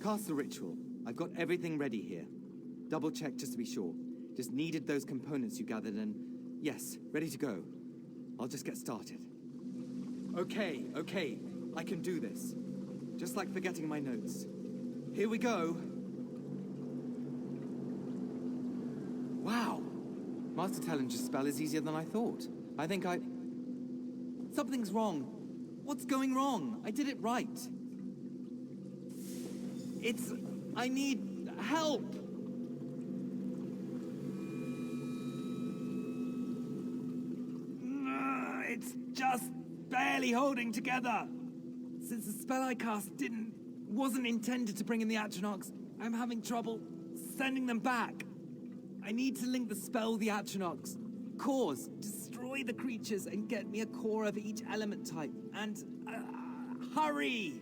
Cast the ritual. I've got everything ready here. Double check just to be sure. Just needed those components you gathered and, yes, ready to go. I'll just get started. Okay, I can do this. Just like forgetting my notes. Here we go. Wow! Master Tellinger's spell is easier than I thought. Something's wrong. What's going wrong? I did it right. I need help! It's just barely holding together. Since the spell I cast wasn't intended to bring in the Atronachs, I'm having trouble sending them back. I need to link the spell with the Atronachs. Cause, destroy the creatures and get me a core of each element type. And, hurry!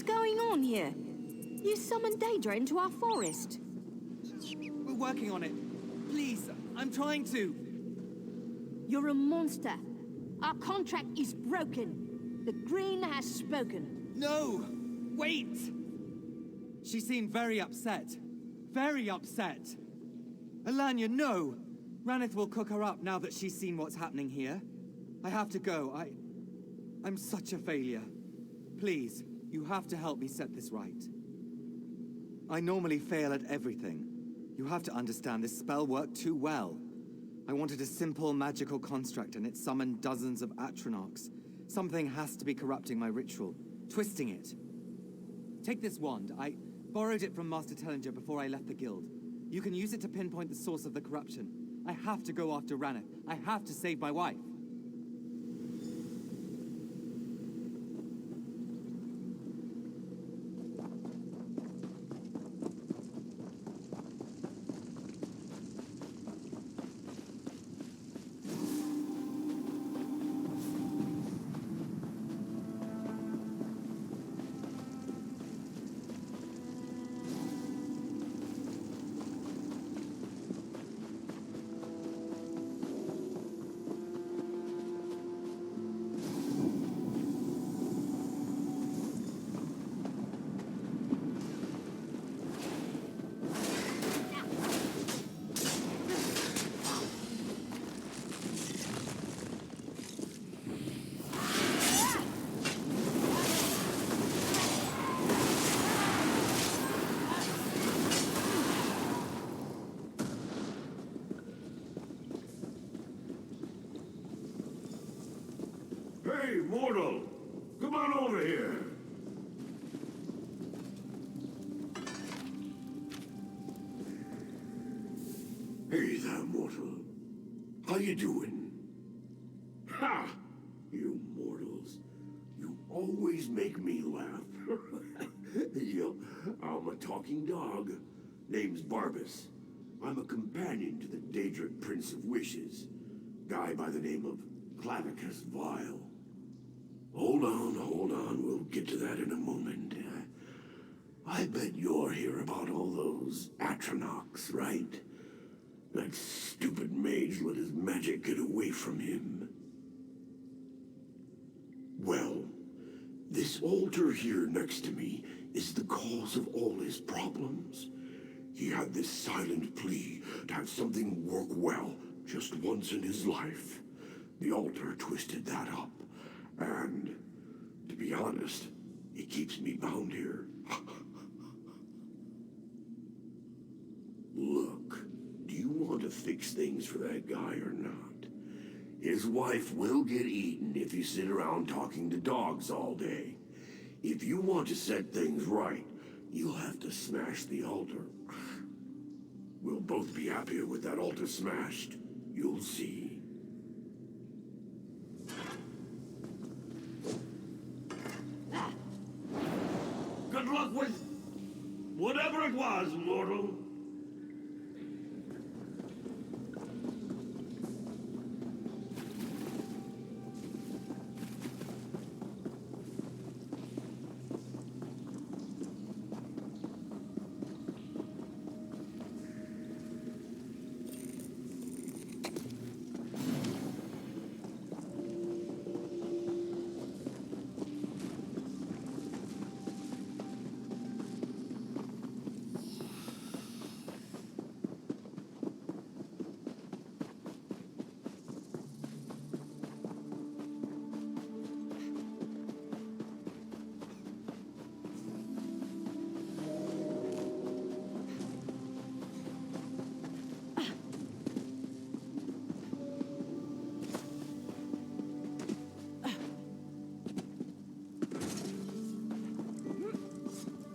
What's going on here? You summoned Daedra into our forest. We're working on it. Please, I'm trying to. You're a monster. Our contract is broken. The Green has spoken. No! Wait! She seemed very upset. Very upset. Alanya, no! Ranith will cook her up now that she's seen what's happening here. I have to go. I'm such a failure. Please, you have to help me set this right. I normally fail at everything. You have to understand, this spell worked too well. I wanted a simple magical construct and it summoned dozens of Atronachs. Something has to be corrupting my ritual, twisting it. Take this wand. I borrowed it from Master Tellinger before I left the guild. You can use it to pinpoint the source of the corruption. I have to go after Ranith. I have to save my wife. Hey, mortal! Come on over here! Hey there, mortal. How you doing? Ha! You mortals. You always make me laugh. I'm a talking dog. Name's Barbas. I'm a companion to the Daedric Prince of Wishes. Guy by the name of Clavicus Vile. Hold on. We'll get to that in a moment. I bet you're here about all those Atronachs, right? That stupid mage let his magic get away from him. Well, this altar here next to me is the cause of all his problems. He had this silent plea to have something work well just once in his life. The altar twisted that up. And, to be honest, it keeps me bound here. Look, do you want to fix things for that guy or not? His wife will get eaten if you sit around talking to dogs all day. If you want to set things right, you'll have to smash the altar. We'll both be happier with that altar smashed. You'll see. Good luck with whatever it was, mortal.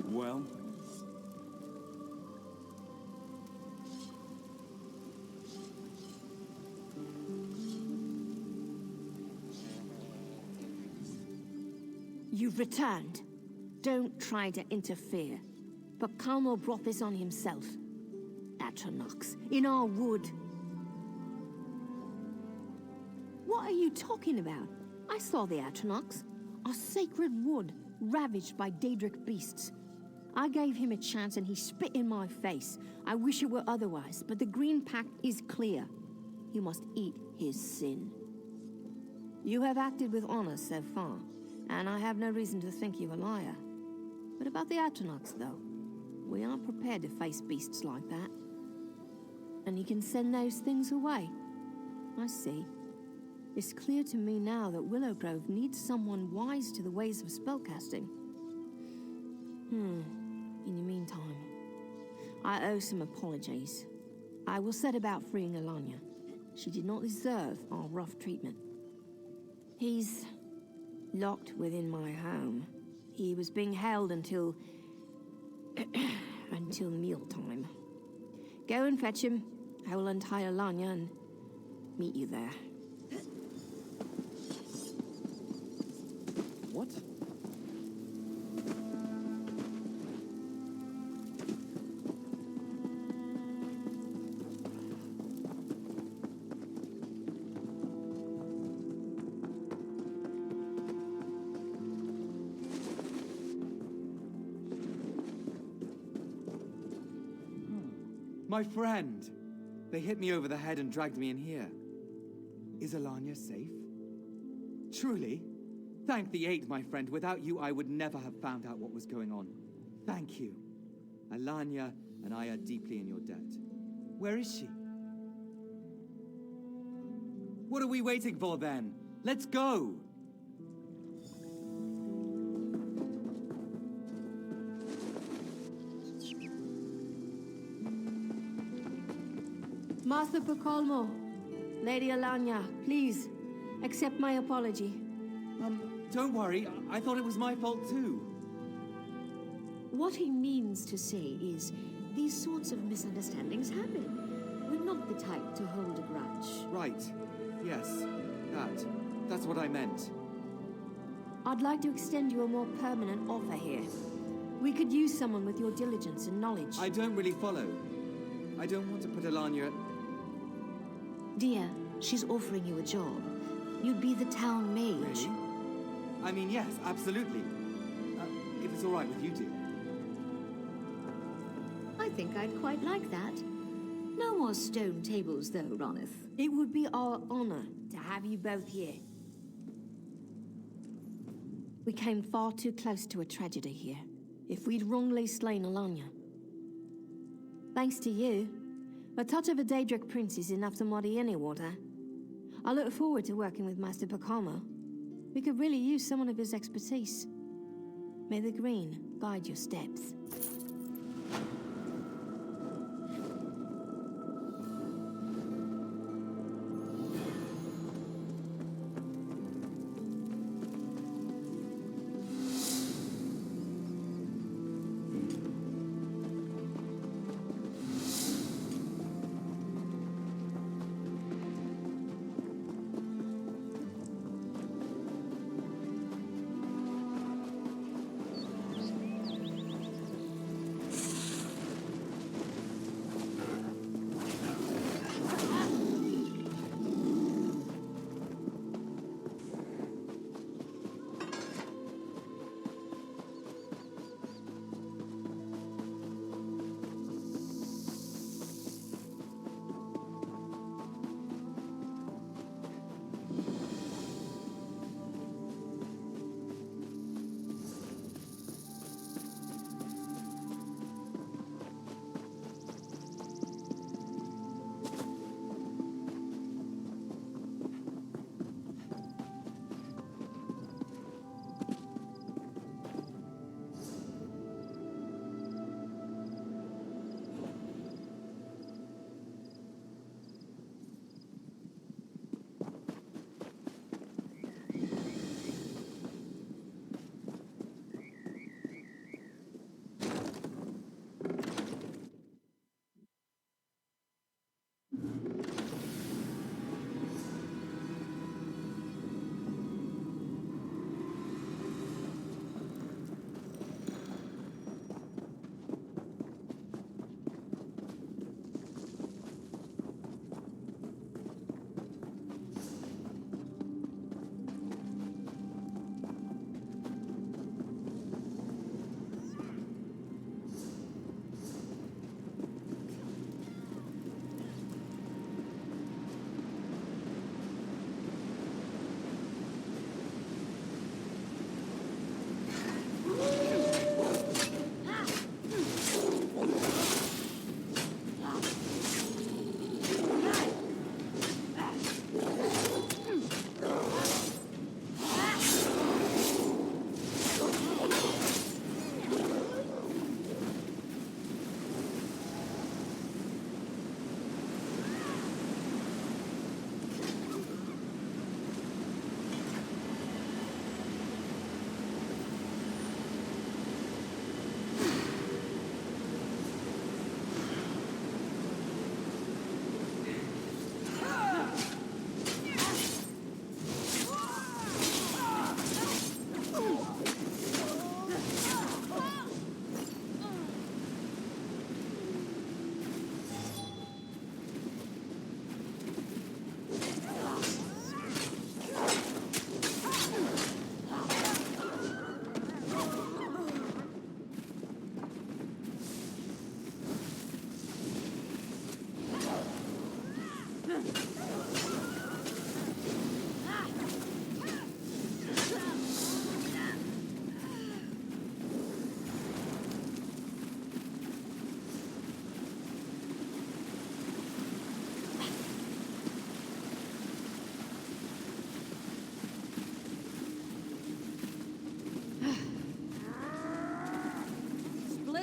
Well? You've returned. Don't try to interfere. But Kalmo brought this on himself. Atronachs, in our wood. What are you talking about? I saw the Atronachs. Our sacred wood. ravaged by Daedric beasts. I gave him a chance and he spit in my face. I wish it were otherwise, but the Green Pact is clear. You must eat his sin. You have acted with honor so far, and I have no reason to think you a liar. But about the Atronachs, though, we aren't prepared to face beasts like that. And you can send those things away. I see. It's clear to me now that Willow Grove needs someone wise to the ways of spellcasting. In the meantime, I owe some apologies. I will set about freeing Alanya. She did not deserve our rough treatment. He's locked within my home. He was being held until mealtime. Go and fetch him. I will untie Alanya and meet you there. What? My friend! They hit me over the head and dragged me in here. Is Alanya safe? Truly? Thank the Eight, my friend. Without you, I would never have found out what was going on. Thank you. Alanya and I are deeply in your debt. Where is she? What are we waiting for, then? Let's go! Master Pacolmo, Lady Alanya, please, accept my apology. Don't worry. I thought it was my fault too. What he means to say is, these sorts of misunderstandings happen. We're not the type to hold a grudge. Right. Yes. That's what I meant. I'd like to extend you a more permanent offer here. We could use someone with your diligence and knowledge. I don't really follow. I don't want to put Alanya at... Dear, she's offering you a job. You'd be the town mage. Really? I mean, yes, absolutely. If it's all right with you, dear. I think I'd quite like that. No more stone tables, though, Ronith. It would be our honor to have you both here. We came far too close to a tragedy here. If we'd wrongly slain Alanya. Thanks to you, a touch of a Daedric prince is enough to muddy any water. I look forward to working with Master Pacolmo. We could really use someone of his expertise. May the green guide your steps.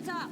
Get up!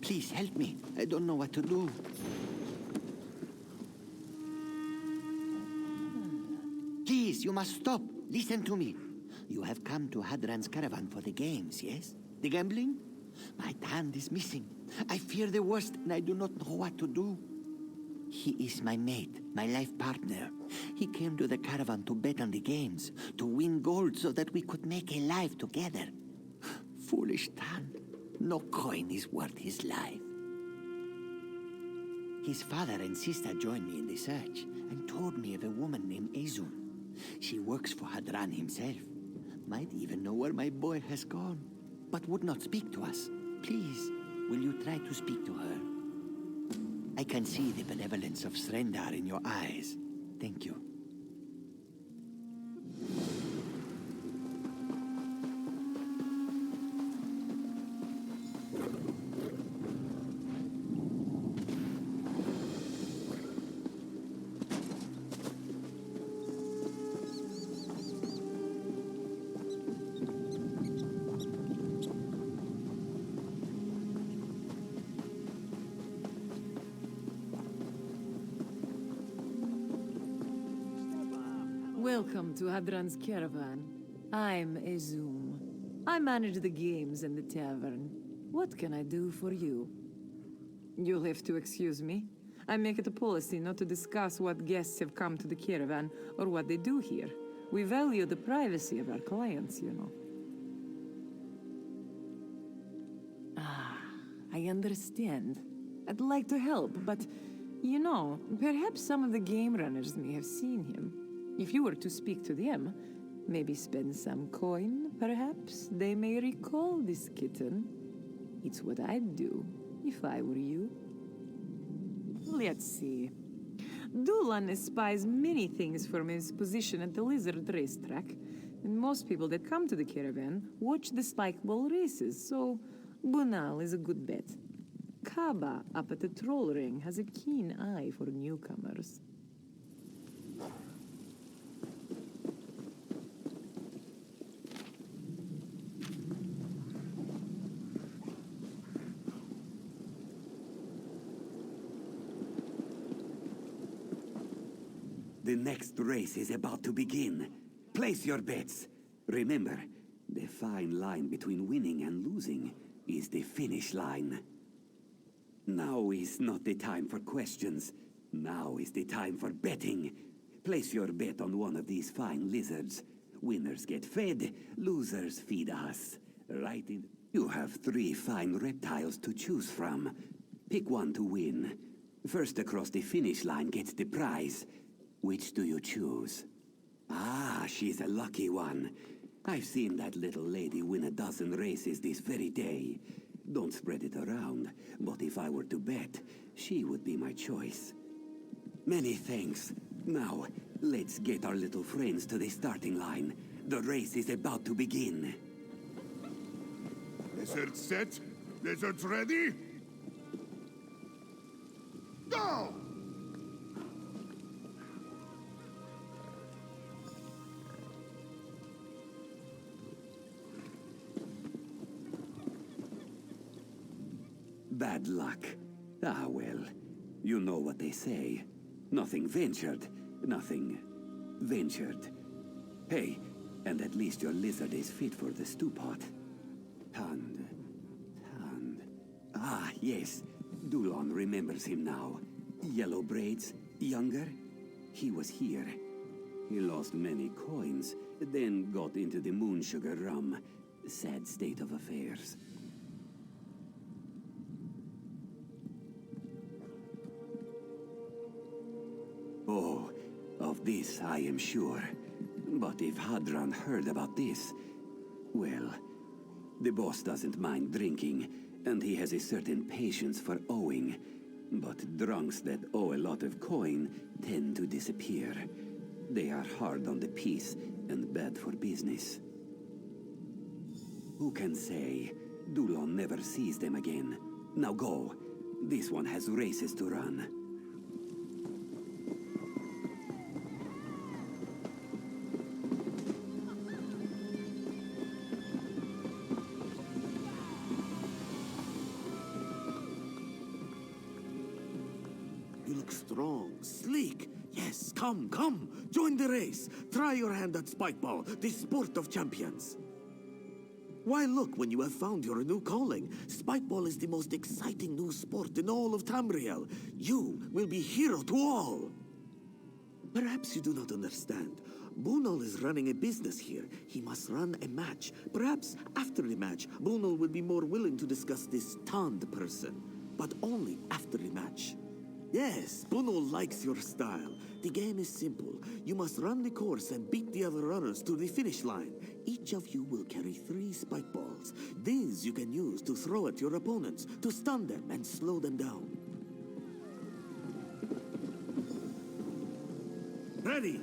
Please help me. I don't know what to do. Please, you must stop. Listen to me. You have come to Hadran's caravan for the games, yes? The gambling? My hand is missing. I fear the worst, and I do not know what to do. He is my mate, my life partner. He came to the caravan to bet on the games, to win gold so that we could make a life together. Foolish Tan. No coin is worth his life. His father and sister joined me in the search and told me of a woman named ESO. She works for Hadran himself. Might even know where my boy has gone, but would not speak to us. Please, will you try to speak to her? I can see the benevolence of Srendar in your eyes. Thank you. Welcome to Hadran's caravan. I'm Ezum. I manage the games in the tavern. What can I do for you? You'll have to excuse me. I make it a policy not to discuss what guests have come to the caravan or what they do here. We value the privacy of our clients, you know. Ah, I understand. I'd like to help, but, you know, perhaps some of the game runners may have seen him. If you were to speak to them, maybe spend some coin, perhaps, they may recall this kitten. It's what I'd do, if I were you. Let's see. Dulan espies many things from his position at the Lizard racetrack, and most people that come to the caravan watch the spikeball races, so Bunal is a good bet. Kaba up at the Troll Ring has a keen eye for newcomers. The next race is about to begin. Place your bets. Remember, the fine line between winning and losing is the finish line. Now is not the time for questions. Now is the time for betting. Place your bet on one of these fine lizards. Winners get fed, losers feed us. Right in... You have 3 fine reptiles to choose from. Pick one to win. First across the finish line gets the prize. Which do you choose? Ah, she's a lucky one. I've seen that little lady win a dozen races this very day. Don't spread it around, but if I were to bet, she would be my choice. Many thanks. Now, let's get our little friends to the starting line. The race is about to begin. Lizards set? Lizards ready? Go! Bad luck. Ah, well. You know what they say. Nothing ventured, nothing ventured. Hey, and at least your lizard is fit for the stew pot. Tand. Ah, yes. Dulon remembers him now. Yellow braids, younger. He was here. He lost many coins, then got into the moon sugar rum. Sad state of affairs. Oh, of this I am sure. But if Hadran heard about this, well, the boss doesn't mind drinking, and he has a certain patience for owing. But drunks that owe a lot of coin tend to disappear. They are hard on the piece and bad for business. Who can say? Dulon never sees them again. Now go. This one has races to run. You look strong, sleek. Yes, come. Join the race. Try your hand at spikeball, the sport of champions. Why look when you have found your new calling? Spikeball is the most exciting new sport in all of Tamriel. You will be hero to all. Perhaps you do not understand. Bunal is running a business here. He must run a match. Perhaps after the match, Bunal will be more willing to discuss this Tand person. But only after the match. Yes, Bunal likes your style. The game is simple. You must run the course and beat the other runners to the finish line. Each of you will carry 3 spike balls. These you can use to throw at your opponents, to stun them and slow them down. Ready?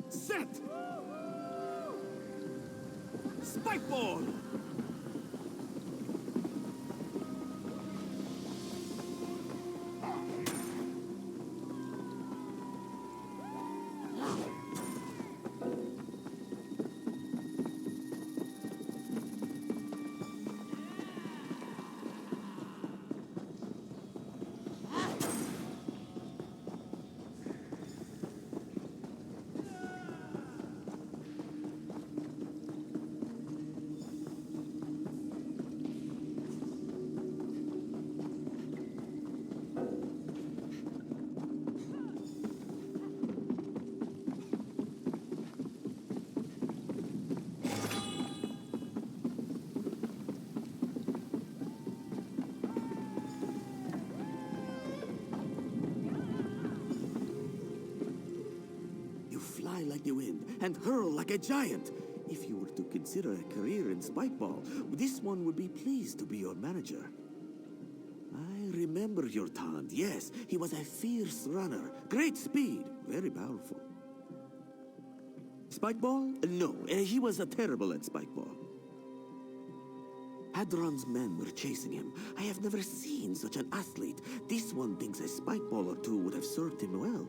Set! Spike ball! Like the wind and hurl like a giant. If you were to consider a career in spikeball, this one would be pleased to be your manager. I remember your Tand. Yes, he was a fierce runner. Great speed. Very powerful. Spikeball? No, he was terrible at spikeball. Hadron's men were chasing him. I have never seen such an athlete. This one thinks a spikeball or two would have served him well.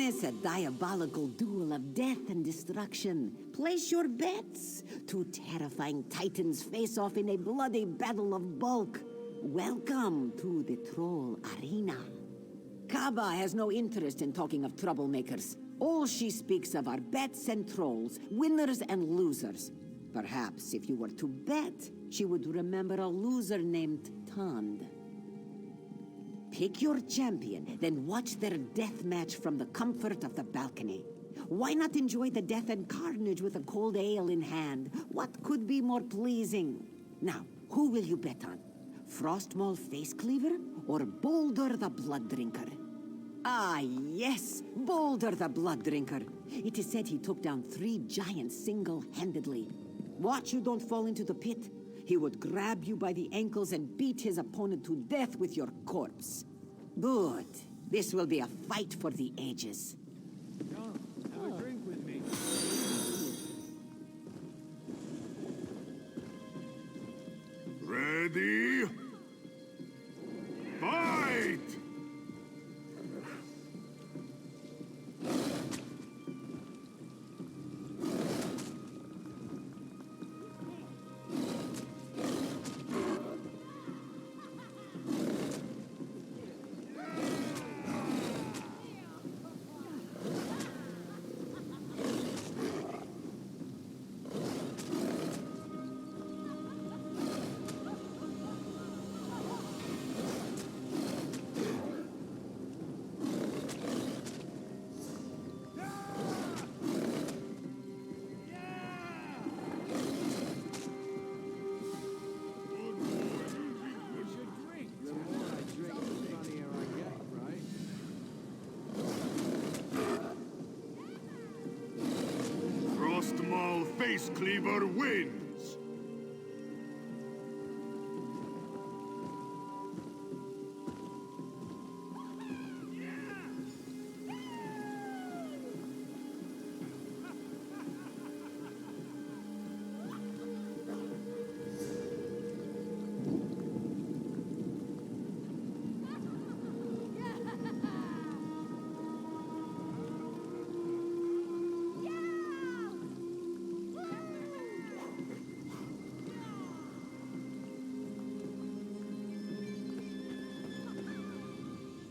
witness a diabolical duel of death and destruction. Place your bets. Two terrifying titans face off in a bloody battle of bulk. Welcome to the Troll Arena. Kaba has no interest in talking of troublemakers. All she speaks of are bets and trolls, winners and losers. Perhaps if you were to bet, she would remember a loser named Tond. Pick your champion, then watch their death match from the comfort of the balcony. Why not enjoy the death and carnage with a cold ale in hand? What could be more pleasing? Now, who will you bet on? Frostmaul Face Cleaver or Boulder the Blood Drinker? Ah, yes, Boulder the Blood Drinker. It is said he took down 3 giants single-handedly. Watch you don't fall into the pit. He would grab you by the ankles and beat his opponent to death with your corpse. Good. This will be a fight for the ages. Come, have a drink with me. Ready? Fight! Frostmaul Face Cleaver wins!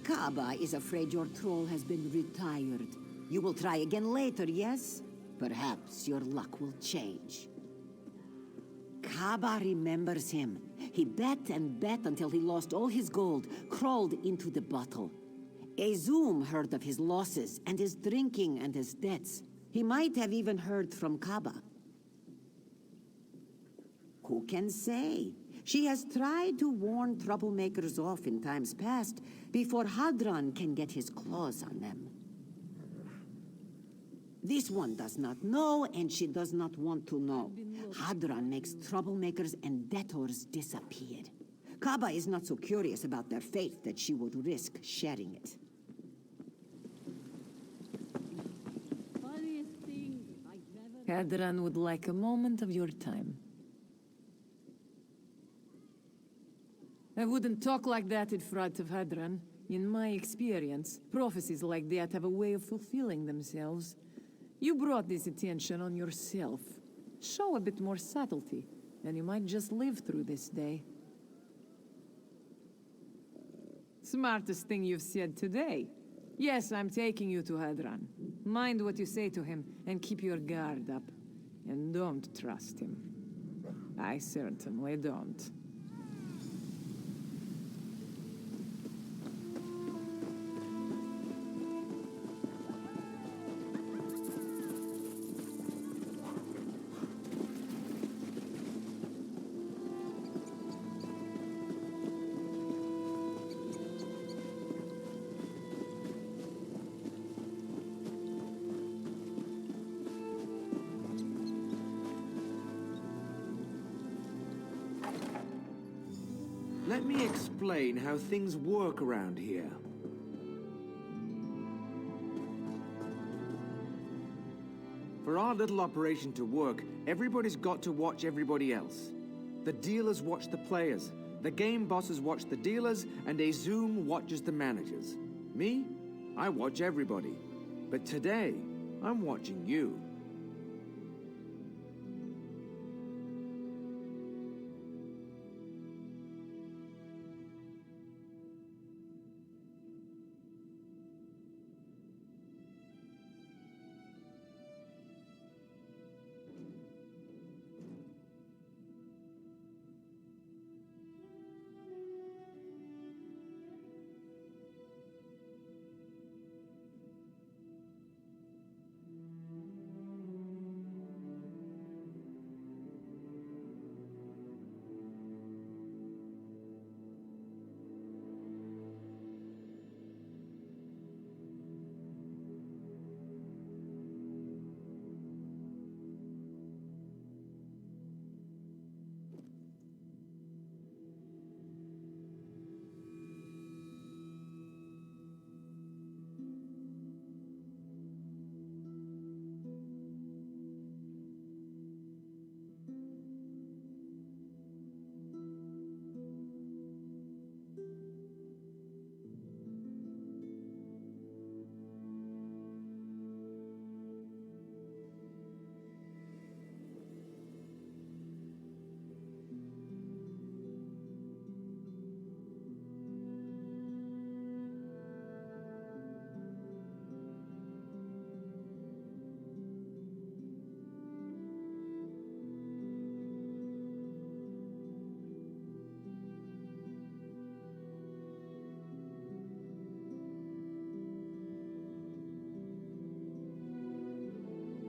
Kaba is afraid your troll has been retired. You will try again later, yes? Perhaps your luck will change. Kaba remembers him. He bet and bet until he lost all his gold, crawled into the bottle. Azum heard of his losses and his drinking and his debts. He might have even heard from Kaba. Who can say? She has tried to warn troublemakers off in times past before Hadron can get his claws on them. This one does not know, and she does not want to know. Hadron makes troublemakers and debtors disappear. Kaba is not so curious about their fate that she would risk sharing it. Hadron would like a moment of your time. I wouldn't talk like that in front of Hadron. In my experience, prophecies like that have a way of fulfilling themselves. You brought this attention on yourself. Show a bit more subtlety, and you might just live through this day. Smartest thing you've said today. Yes, I'm taking you to Hadron. Mind what you say to him, and keep your guard up. And don't trust him. I certainly don't. Let me explain how things work around here. For our little operation to work, everybody's got to watch everybody else. The dealers watch the players, the game bosses watch the dealers, and Azum watches the managers. Me? I watch everybody. But today, I'm watching you.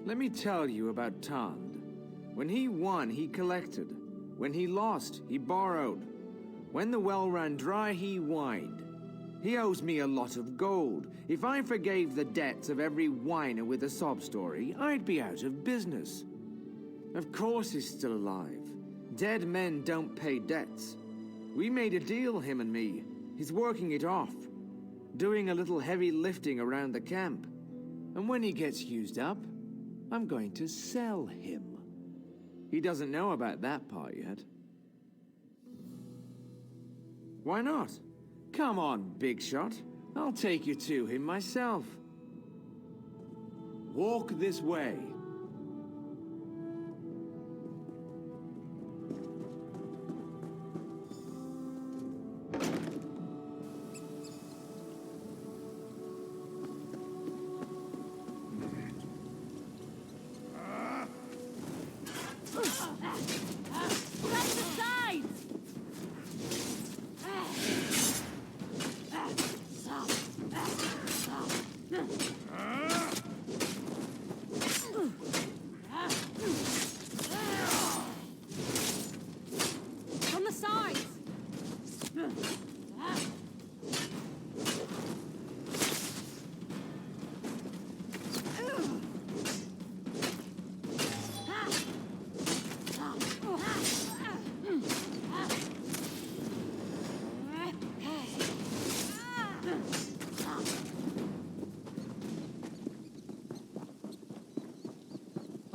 Let me tell you about Tand. When he won, he collected. When he lost, he borrowed. When the well ran dry, he whined. He owes me a lot of gold. If I forgave the debts of every whiner with a sob story, I'd be out of business. Of course he's still alive. Dead men don't pay debts. We made a deal, him and me. He's working it off. Doing a little heavy lifting around the camp. And when he gets used up, I'm going to sell him. He doesn't know about that part yet. Why not? Come on, big shot. I'll take you to him myself. Walk this way.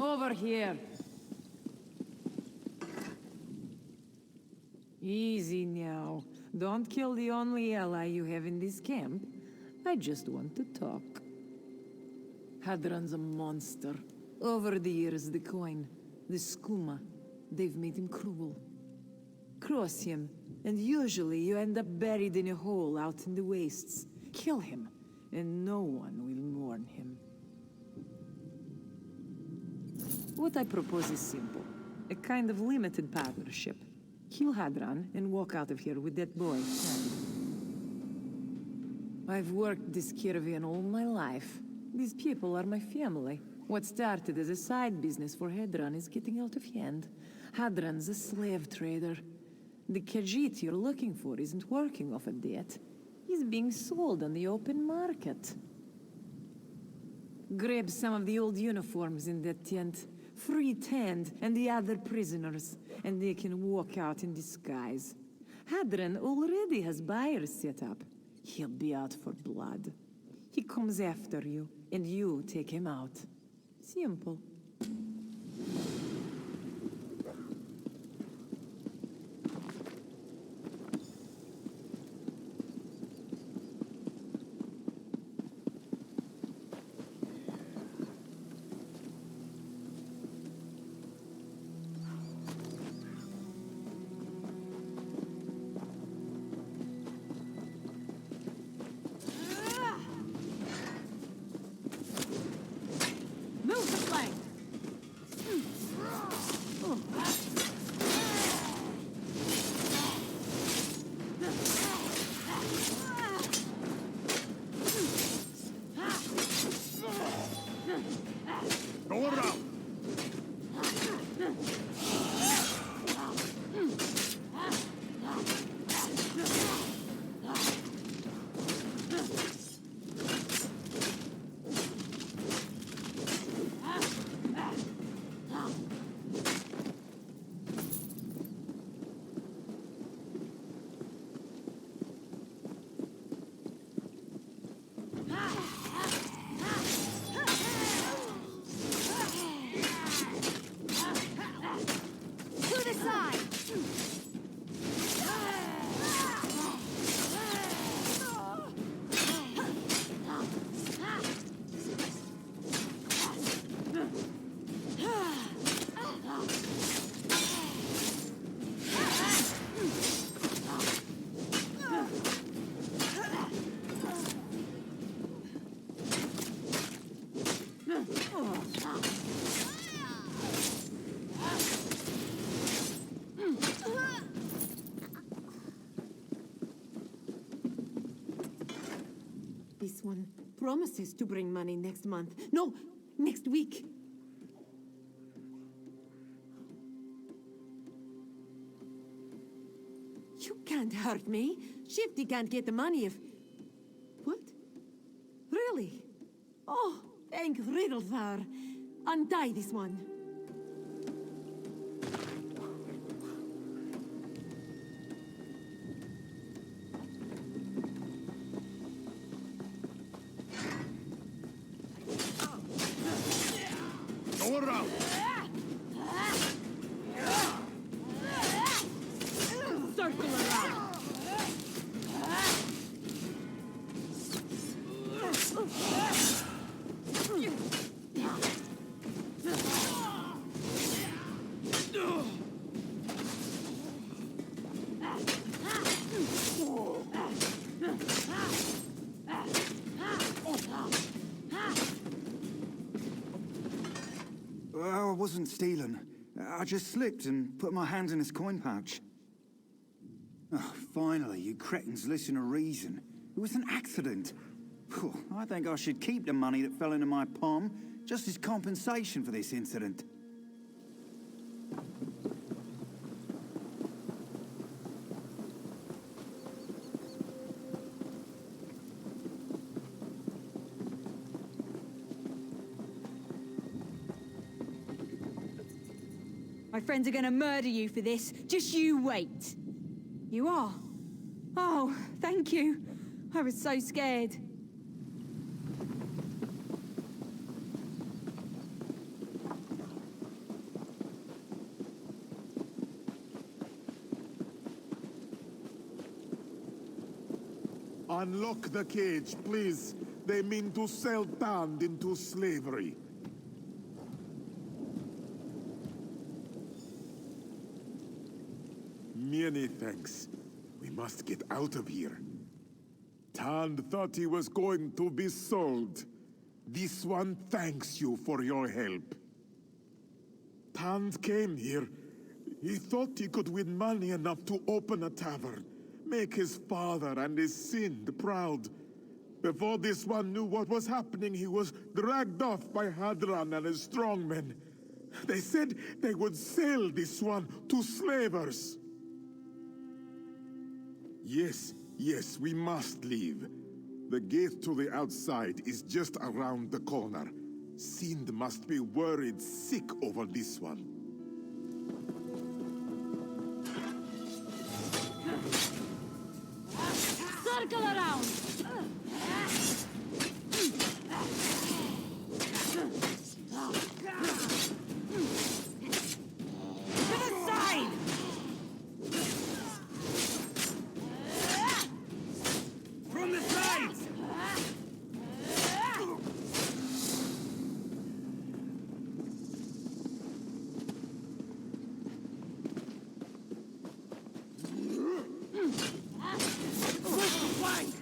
Over here. Easy now. Don't kill the only ally you have in this camp. I just want to talk. Hadran's a monster. Over the years, the coin, the skooma, they've made him cruel. Cross him, and usually you end up buried in a hole out in the wastes. Kill him, and no one will mourn him. What I propose is simple. A kind of limited partnership. Kill Hadran and walk out of here with that boy. I've worked this caravan all my life. These people are my family. What started as a side business for Hadran is getting out of hand. Hadran's a slave trader. The Khajiit you're looking for isn't working off a debt. He's being sold on the open market. Grab some of the old uniforms in that tent. Free Tand and the other prisoners, and they can walk out in disguise. Hadran already has buyers set up. He'll be out for blood. He comes after you, and you take him out. Simple. This one promises to bring money next month. No, next week. You can't hurt me. Shifty can't get the money if... What? Really? Oh, thank Riddlethar. Untie this one. Go around! Circle around. I wasn't stealing. I just slipped and put my hands in his coin pouch. Oh, finally, you cretins listen to reason. It was an accident. Phew, I think I should keep the money that fell into my palm, just as compensation for this incident. My friends are gonna murder you for this. Just you wait. You are? Oh, thank you. I was so scared. Unlock the cage, please. They mean to sell Tand into slavery. Many thanks. We must get out of here. Tand thought he was going to be sold. This one thanks you for your help. Tand came here. He thought he could win money enough to open a tavern, make his father and his Sind proud. Before this one knew what was happening, he was dragged off by Hadran and his strongmen. They said they would sell this one to slavers. Yes, we must leave. The gate to the outside is just around the corner. Sind must be worried sick over this one. Circle around! To the side! From the sides! Flank!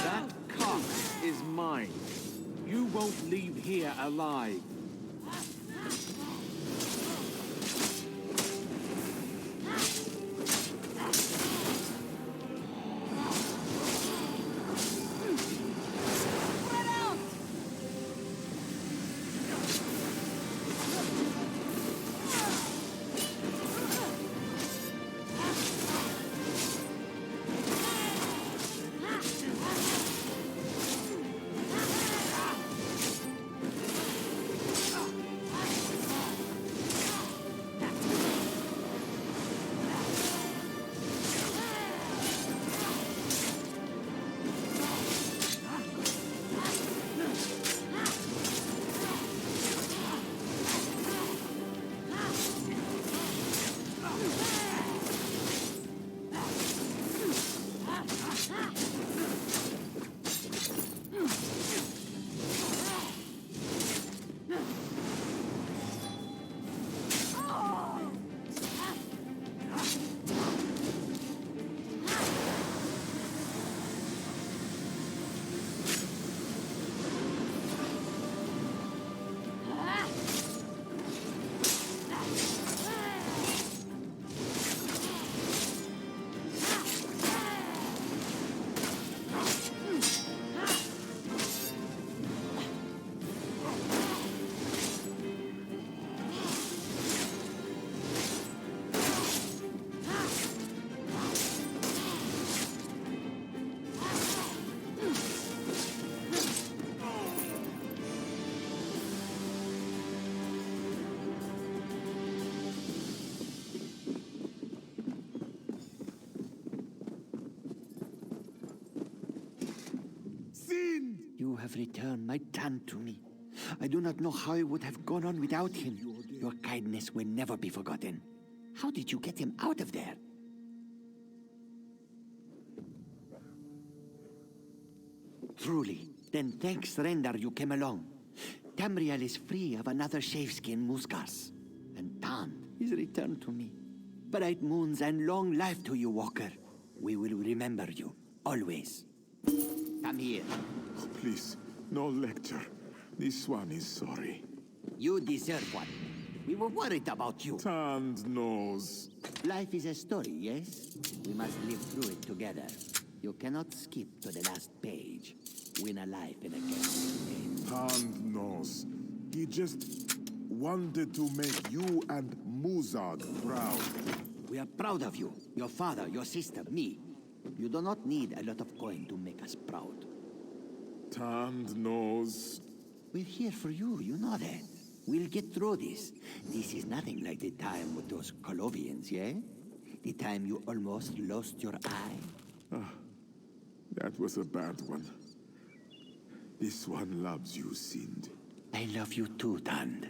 That cock is mine. You won't leave here alive. have returned my Tan to me. I do not know how I would have gone on without him. Your kindness will never be forgotten. How did you get him out of there? Truly, then thanks render you came along. Tamriel is free of another shaveskin Muskas, and Tan is returned to me. Bright moons and long life to you, Walker. We will remember you, always. Come here. Oh, please, no lecture. This one is sorry. You deserve one. We were worried about you. Tanned nose. Life is a story, yes? We must live through it together. You cannot skip to the last page. Win a life in a game. Tanned nose. He just wanted to make you and Muzad proud. We are proud of you. Your father, your sister, me. You do not need a lot of coin to make us proud. Tanned nose. We're here for you, you know that. We'll get through this. This is nothing like the time with those Colovians, yeah? The time you almost lost your eye. That was a bad one. This one loves you, Sind. I love you too, Tand.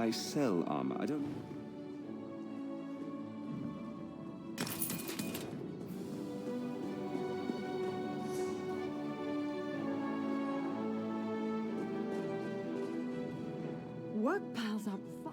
I sell armor. I don't... Work piles up fast.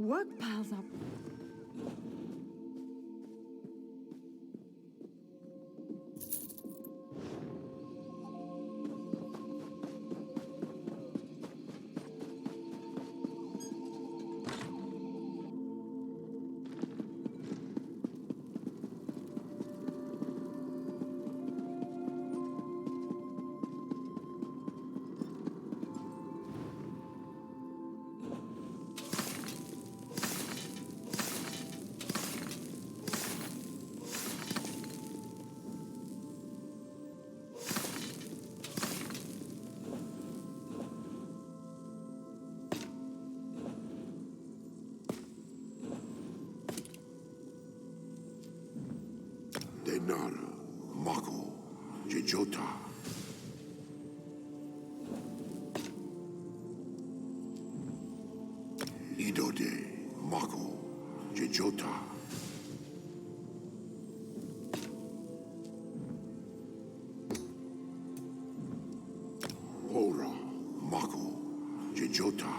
Work piles up. Denara, Mako, Jejota. Idode, Mako, Jejota. Hora, Mako, Jejota.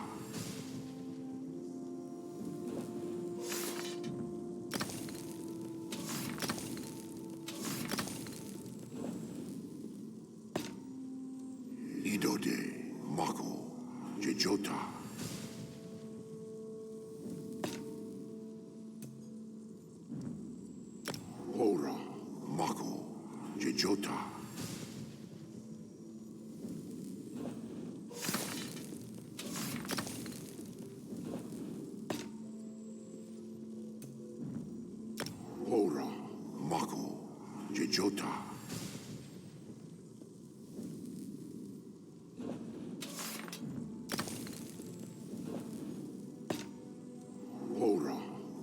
Idode, Mako, Jejota. Hora, Mako, Jejota. Hora, Mako, Jejota. Hora,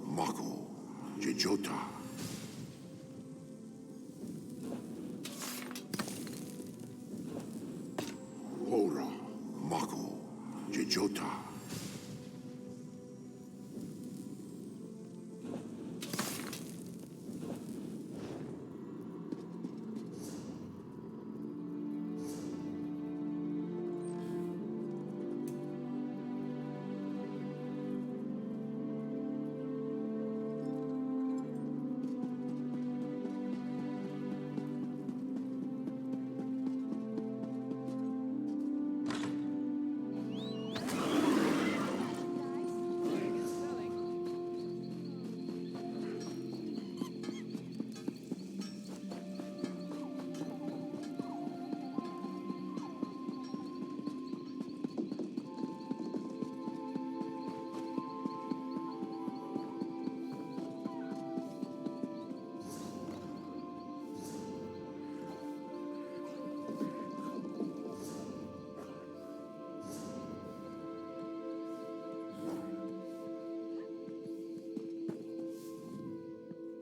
Mako, Jejota. Hora, Mako, Jejota.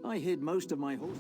I hid most of my horse.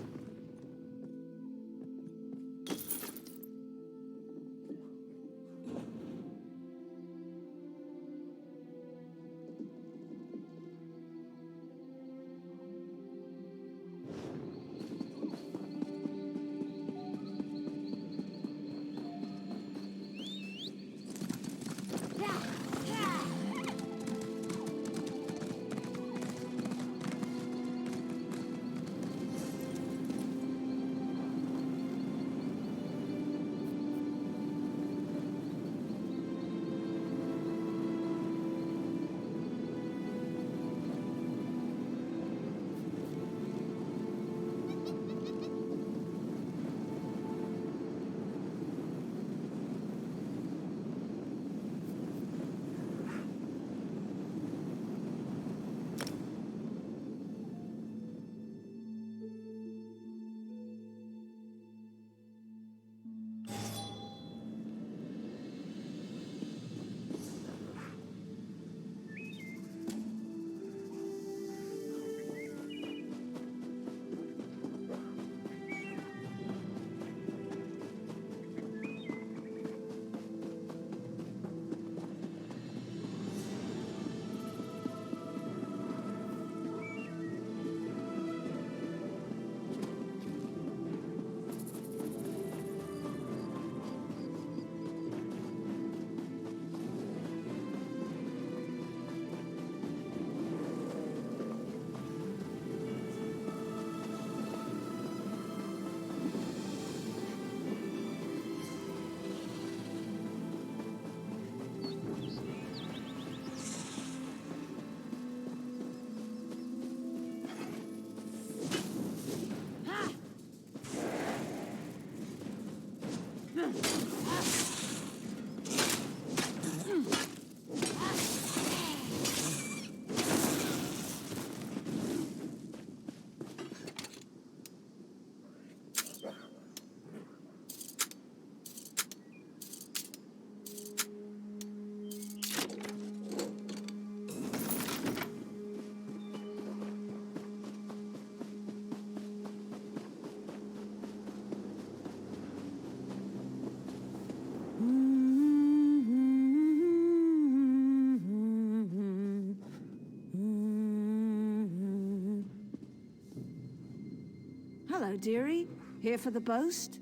Hello, dearie. Here for the boast?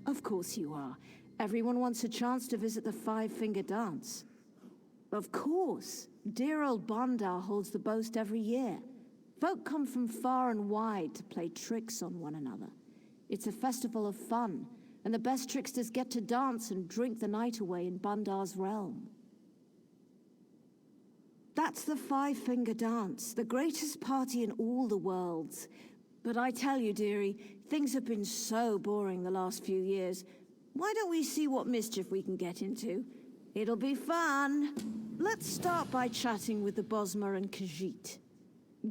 Of course you are. Everyone wants a chance to visit the Five-Finger Dance. Of course. Dear old Bondar holds the boast every year. Folk come from far and wide to play tricks on one another. It's a festival of fun, and the best tricksters get to dance and drink the night away in Bondar's realm. That's the Five-Finger Dance, the greatest party in all the worlds. But I tell you, dearie, things have been so boring the last few years. Why don't we see what mischief we can get into? It'll be fun. Let's start by chatting with the Bosmer and Khajiit.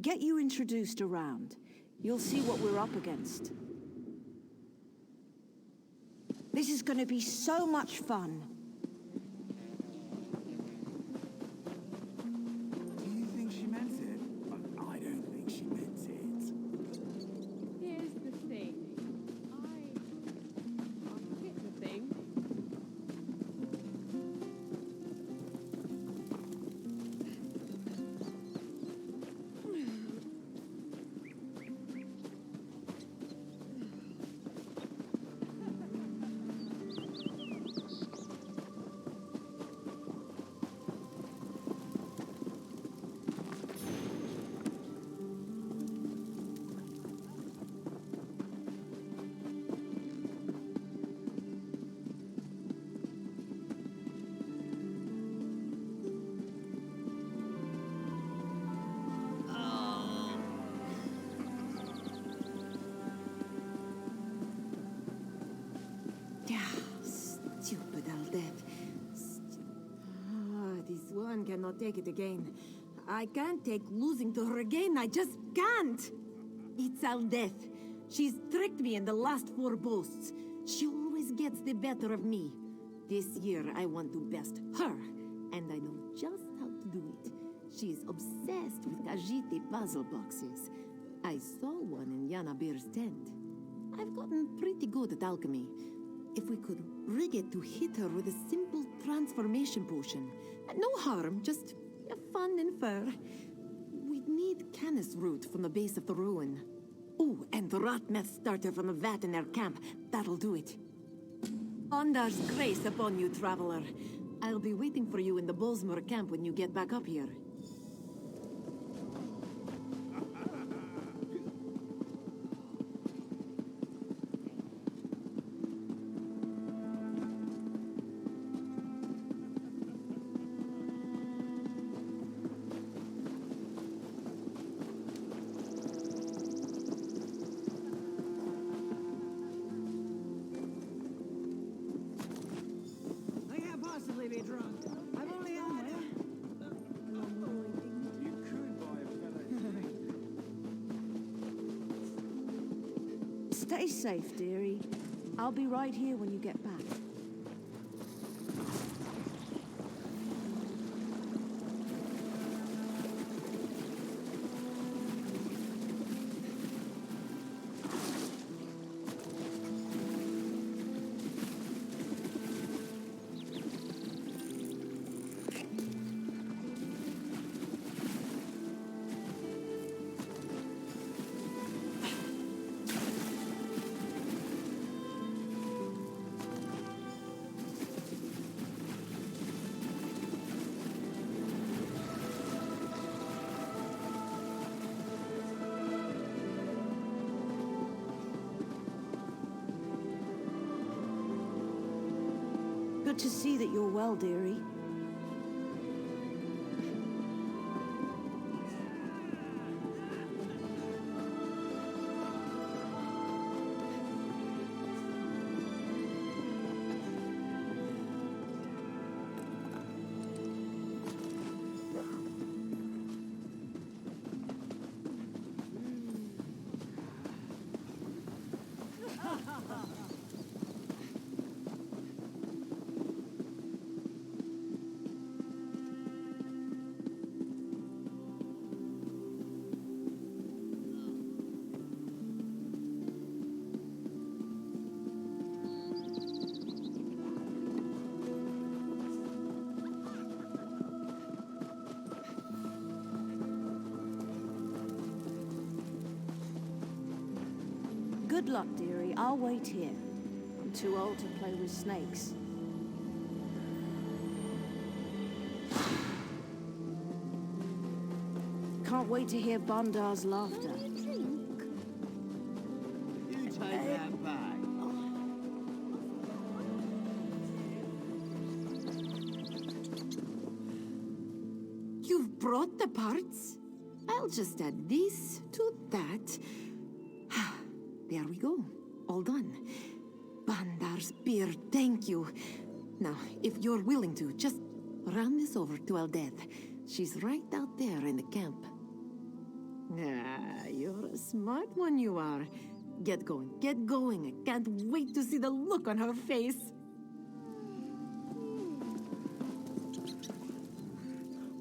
Get you introduced around. You'll see what we're up against. This is going to be so much fun. Do you think she meant it? I don't think she meant it. Here's the thing. I forget the thing. Stupid Aldeth. This one cannot take it again. I can't take losing to her again. I just can't. It's Aldeth. She's tricked me in the last 4 boasts. She always gets the better of me. This year, I want to best her, and I know just how to do it. She's obsessed with Khajiit puzzle boxes. I saw one in Yanabir's tent. I've gotten pretty good at alchemy. If we could rig it to hit her with a simple transformation potion. No harm, just fun and fair. We'd need canis root from the base of the ruin. Oh, and the rot meth starter from a vat in their camp. That'll do it. Bondar's grace upon you, traveler. I'll be waiting for you in the Bosmer camp when you get back up here. I can't possibly be drunk. I've only had... You could buy a Stay safe, dearie. I'll be right here when you get back. Good to see that you're well, dearie. Good luck, dearie. I'll wait here. I'm too old to play with snakes. Can't wait to hear Bandar's laughter. You take that back. You've brought the parts? I'll just add this to that. There we go. All done. Bandar's beard, thank you. Now, if you're willing to, just run this over to Aldeth. She's right out there in the camp. Ah, you're a smart one, you are. Get going, get going. I can't wait to see the look on her face.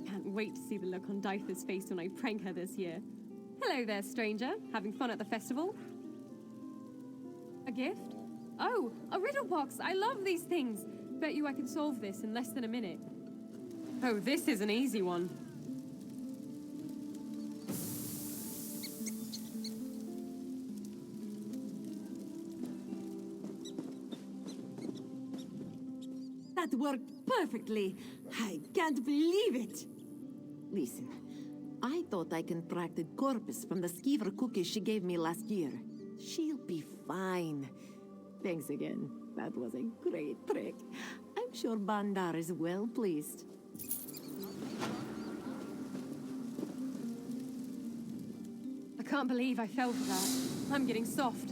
Can't wait to see the look on Dytha's face when I prank her this year. Hello there, stranger. Having fun at the festival? A gift? Oh, a riddle box! I love these things! Bet you I can solve this in less than a minute. Oh, this is an easy one. That worked perfectly. I can't believe it. Listen, I thought I contracted corpus from the skeever cookies she gave me last year. She'll be fine. Thanks again. That was a great trick. I'm sure Bandar is well pleased. I can't believe I fell for that. I'm getting soft.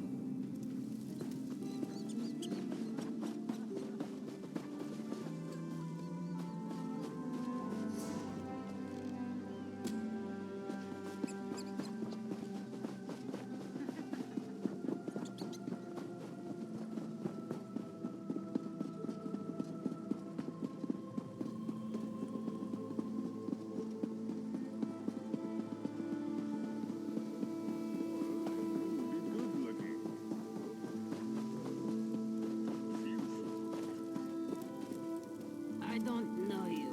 I don't know you.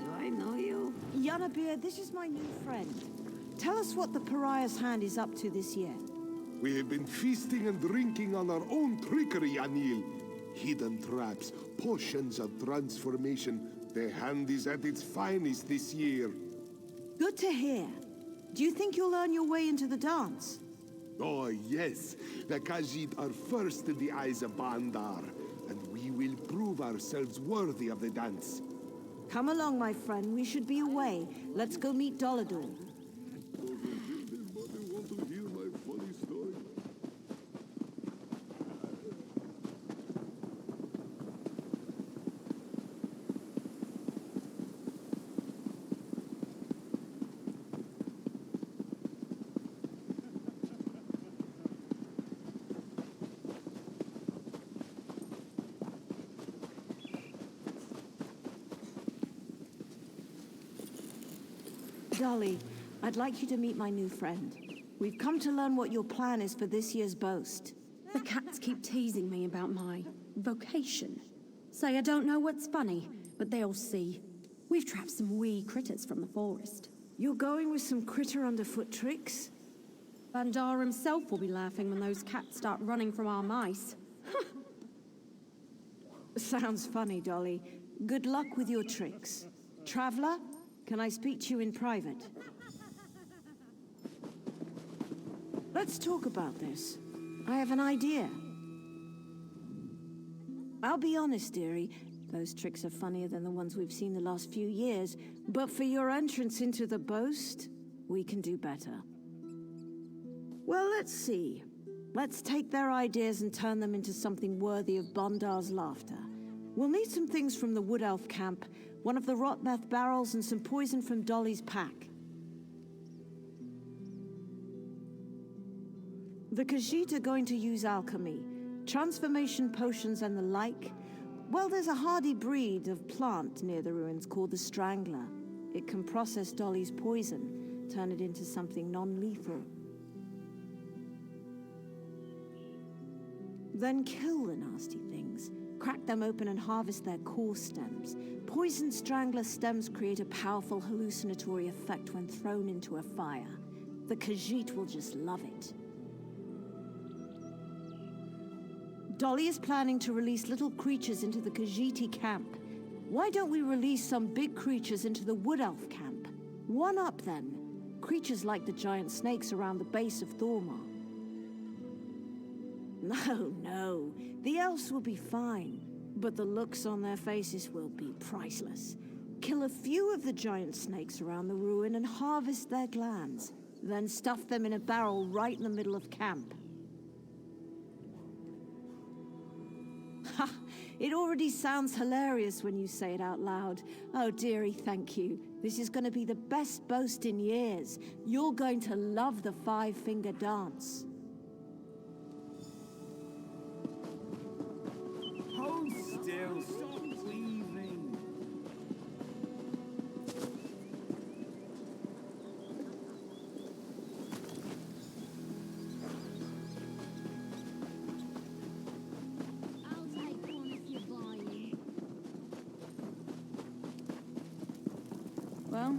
Do I know you? Yanabir, this is my new friend. Tell us what the Pariah's Hand is up to this year. We have been feasting and drinking on our own trickery, Anil. Hidden traps, potions of transformation. The hand is at its finest this year. Good to hear. Do you think you'll earn your way into the dance? Oh, yes. The Khajiit are first in the eyes of Bandar, and we will prove ourselves worthy of the dance. Come along, my friend. We should be away. Let's go meet Dolador. Dolly, I'd like you to meet my new friend. We've come to learn what your plan is for this year's boast. The cats keep teasing me about my vocation. Say I don't know what's funny, but they'll see. We've trapped some wee critters from the forest. You're going with some critter underfoot tricks? Bandar himself will be laughing when those cats start running from our mice. Sounds funny, Dolly. Good luck with your tricks. Traveler, can I speak to you in private? Let's talk about this. I have an idea. I'll be honest, dearie. Those tricks are funnier than the ones we've seen the last few years, but for your entrance into the boast, we can do better. Well, let's see. Let's take their ideas and turn them into something worthy of Bondar's laughter. We'll need some things from the Wood Elf camp, one of the Rotmeth barrels, and some poison from Dolly's pack. The Khajiit are going to use alchemy, transformation potions and the like. Well, there's a hardy breed of plant near the ruins called the Strangler. It can process Dolly's poison, turn it into something non-lethal. Then kill the nasty things. Crack them open and harvest their core stems. Poison Strangler stems create a powerful hallucinatory effect when thrown into a fire. The Khajiit will just love it. Dolly is planning to release little creatures into the Khajiiti camp. Why don't we release some big creatures into the Wood Elf camp? One up, then. Creatures like the giant snakes around the base of Thormar. No. The elves will be fine. But the looks on their faces will be priceless. Kill a few of the giant snakes around the ruin and harvest their glands. Then stuff them in a barrel right in the middle of camp. Ha! It already sounds hilarious when you say it out loud. Oh, dearie, thank you. This is going to be the best boast in years. You're going to love the five-finger dance. Hold still, stop weaving. Well,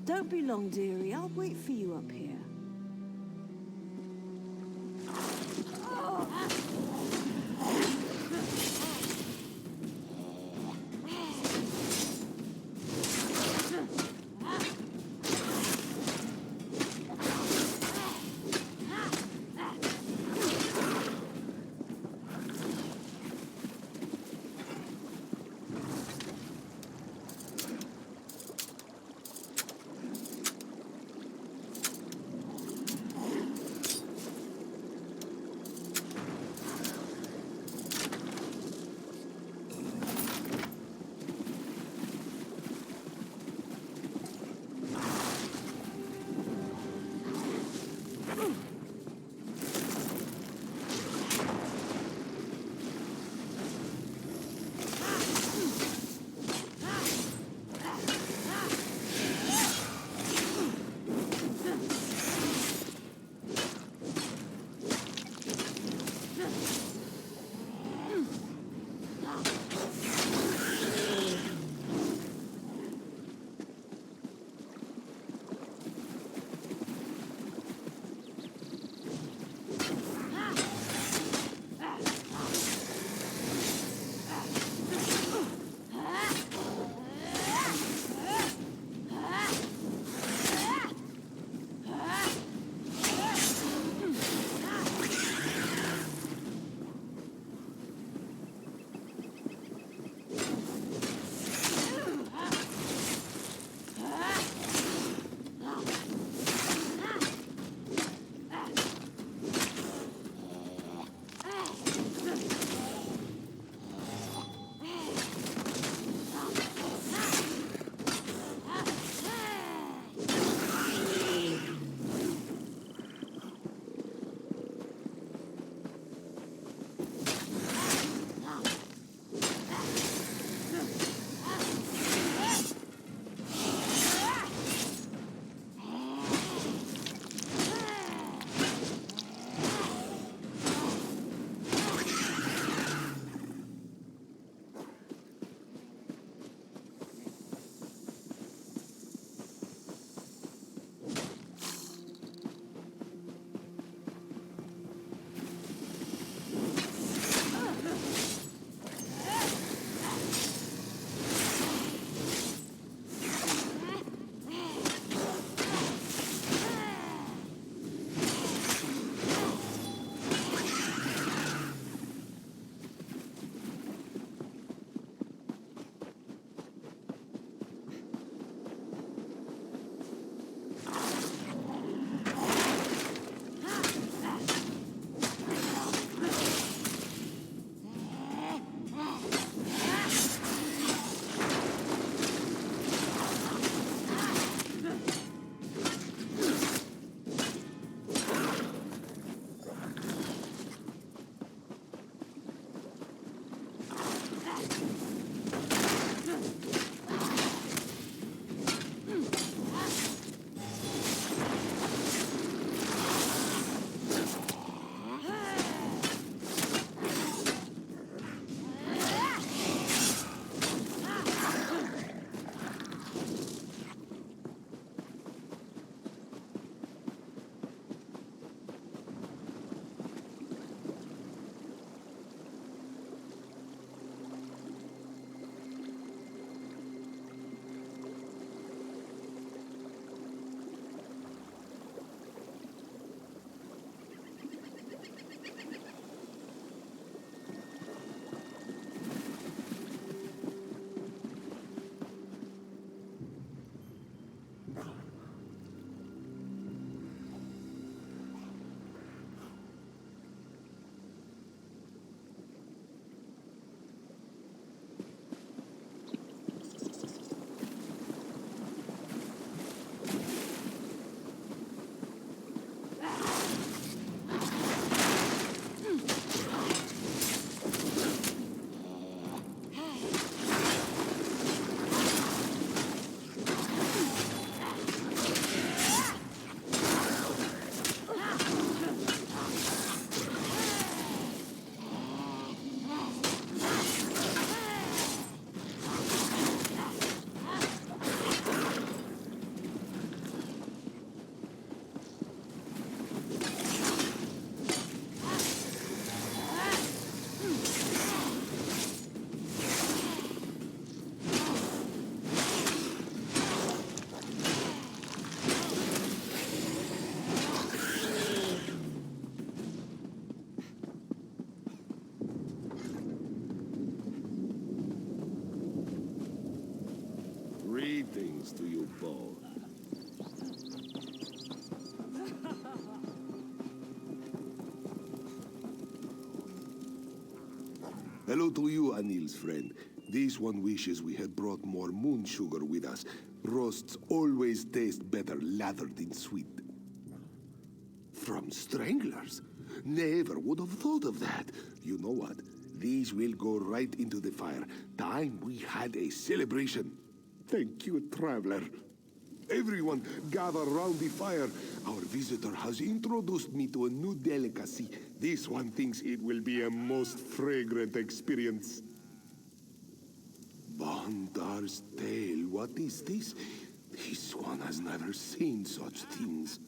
Don't be long, dearie. I'll wait for you up here. ball. Hello to you, Anil's friend. This one wishes we had brought more moon sugar with us. Roasts always taste better lathered in sweet. From stranglers? Never would have thought of that. You know what? These will go right into the fire. Time we had a celebration. Thank you, traveler. Everyone, gather round the fire. Our visitor has introduced me to a new delicacy. This one thinks it will be a most fragrant experience. Bandar's tail, what is this? This one has never seen such things.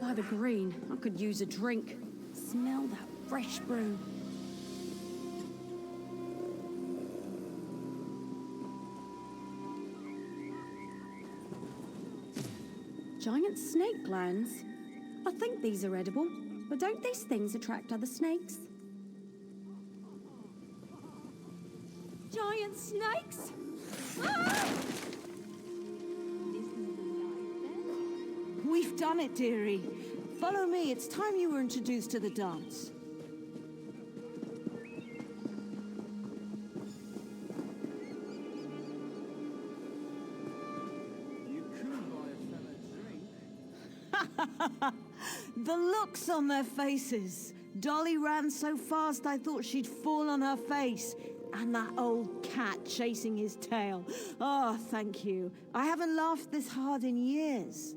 By the green, I could use a drink. Smell that fresh brew. Giant snake glands? I think these are edible, but don't these things attract other snakes? Giant snakes? Ah! We've done it, dearie. Follow me. It's time you were introduced to the dance. You could buy a fella drink. The looks on their faces. Dolly ran so fast I thought she'd fall on her face. And that old cat chasing his tail. Oh, thank you. I haven't laughed this hard in years.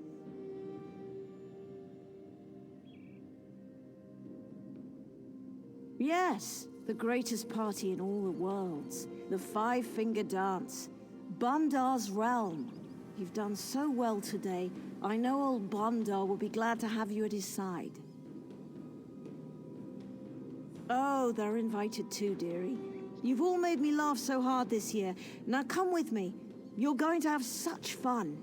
Yes, the greatest party in all the worlds. The five-finger dance. Bandar's realm. You've done so well today. I know old Bandar will be glad to have you at his side. Oh, they're invited too, dearie. You've all made me laugh so hard this year. Now come with me. You're going to have such fun.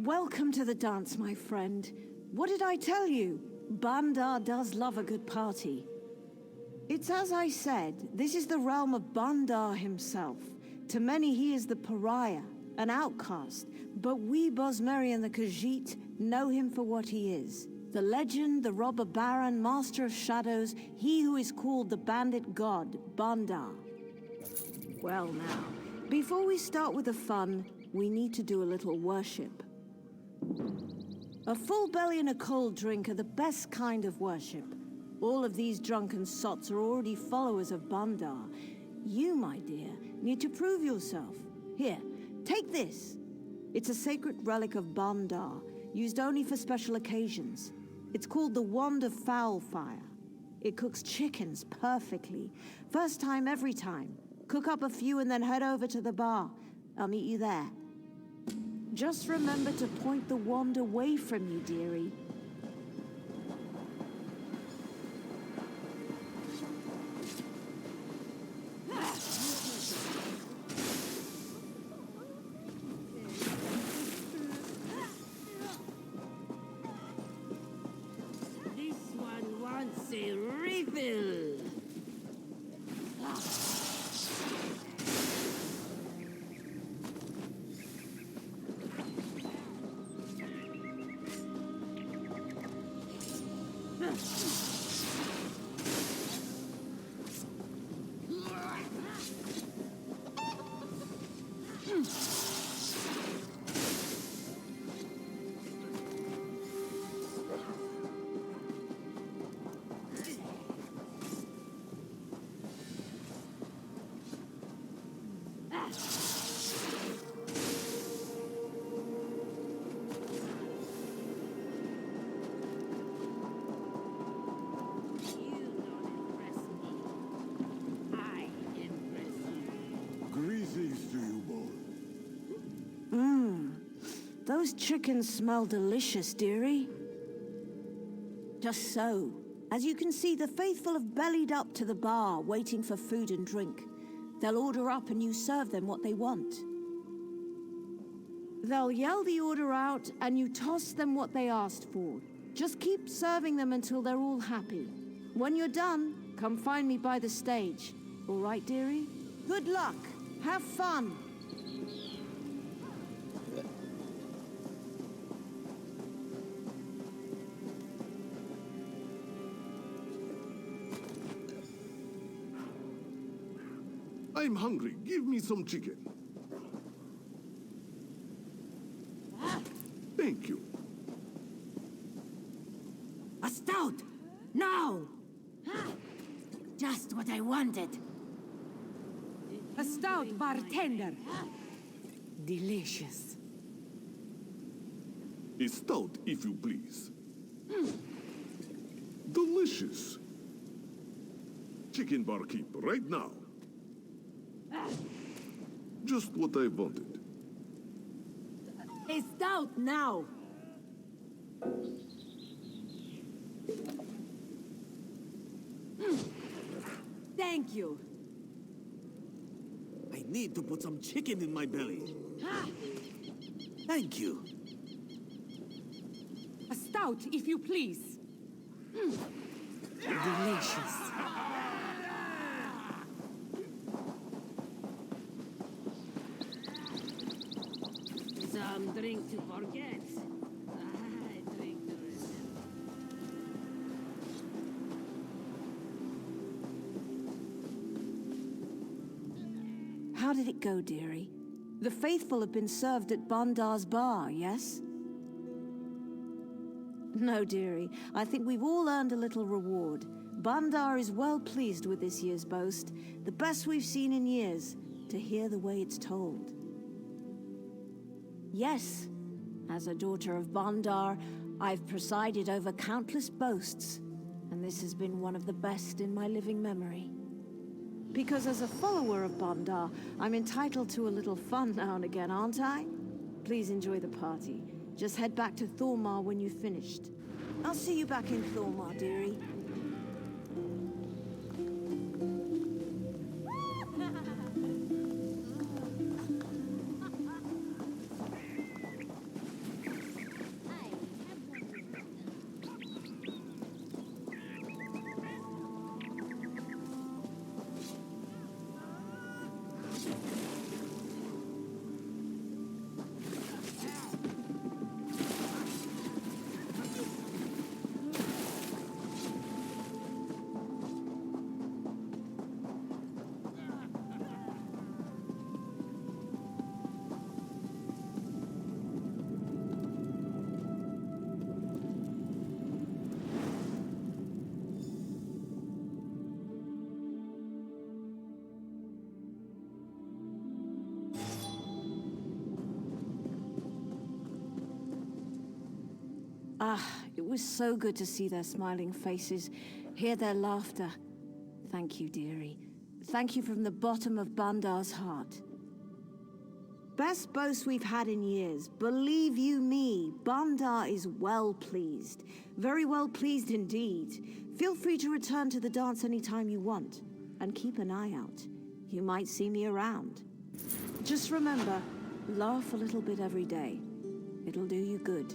Welcome to the dance, my friend. What did I tell you? Bandar does love a good party. It's as I said, this is the realm of Bandar himself. To many he is the pariah, an outcast, but we Bosmeri and the Khajiit know him for what he is. The legend, the robber baron, master of shadows, he who is called the bandit god, Bandar. Well now, Before we start with the fun, we need to do a little worship. A full belly and a cold drink are the best kind of worship. All of these drunken sots are already followers of Bandar. You, my dear, need to prove yourself. Here, take this. It's a sacred relic of Bandar, used only for special occasions. It's called the Wand of Fowl Fire. It cooks chickens perfectly. First time, every time. Cook up a few and then head over to the bar. I'll meet you there. Just remember to point the wand away from you, dearie. This one wants a refill. Greetings to you both. Those chickens smell delicious, dearie. Just so. As you can see, the faithful have bellied up to the bar, waiting for food and drink. They'll order up and you serve them what they want. They'll yell the order out and you toss them what they asked for. Just keep serving them until they're all happy. When you're done, come find me by the stage. All right, dearie? Good luck. Have fun. I'm hungry. Give me some chicken. Thank you. A stout! Now! Just what I wanted. A stout, bartender. Delicious. A stout, if you please. Delicious. Chicken barkeep, right now. Just what I wanted. A stout now! Thank you. I need to put some chicken in my belly. Thank you. A stout, if you please. Delicious. Some drink to forget. I drink to remember. How did it go, dearie? The faithful have been served at Bandar's bar, yes? No, dearie. I think we've all earned a little reward. Bandar is well pleased with this year's boast. The best we've seen in years, to hear the way it's told. Yes, as a daughter of Bandar, I've presided over countless boasts, and this has been one of the best in my living memory. Because as a follower of Bandar, I'm entitled to a little fun now and again, aren't I? Please enjoy the party. Just head back to Thormar when you've finished. I'll see you back in Thormar, dearie. It was so good to see their smiling faces, hear their laughter. Thank you, dearie. Thank you from the bottom of Bandar's heart. Best boast we've had in years. Believe you me, Bandar is well pleased. Very well pleased indeed. Feel free to return to the dance anytime you want. And keep an eye out. You might see me around. Just remember, laugh a little bit every day. It'll do you good.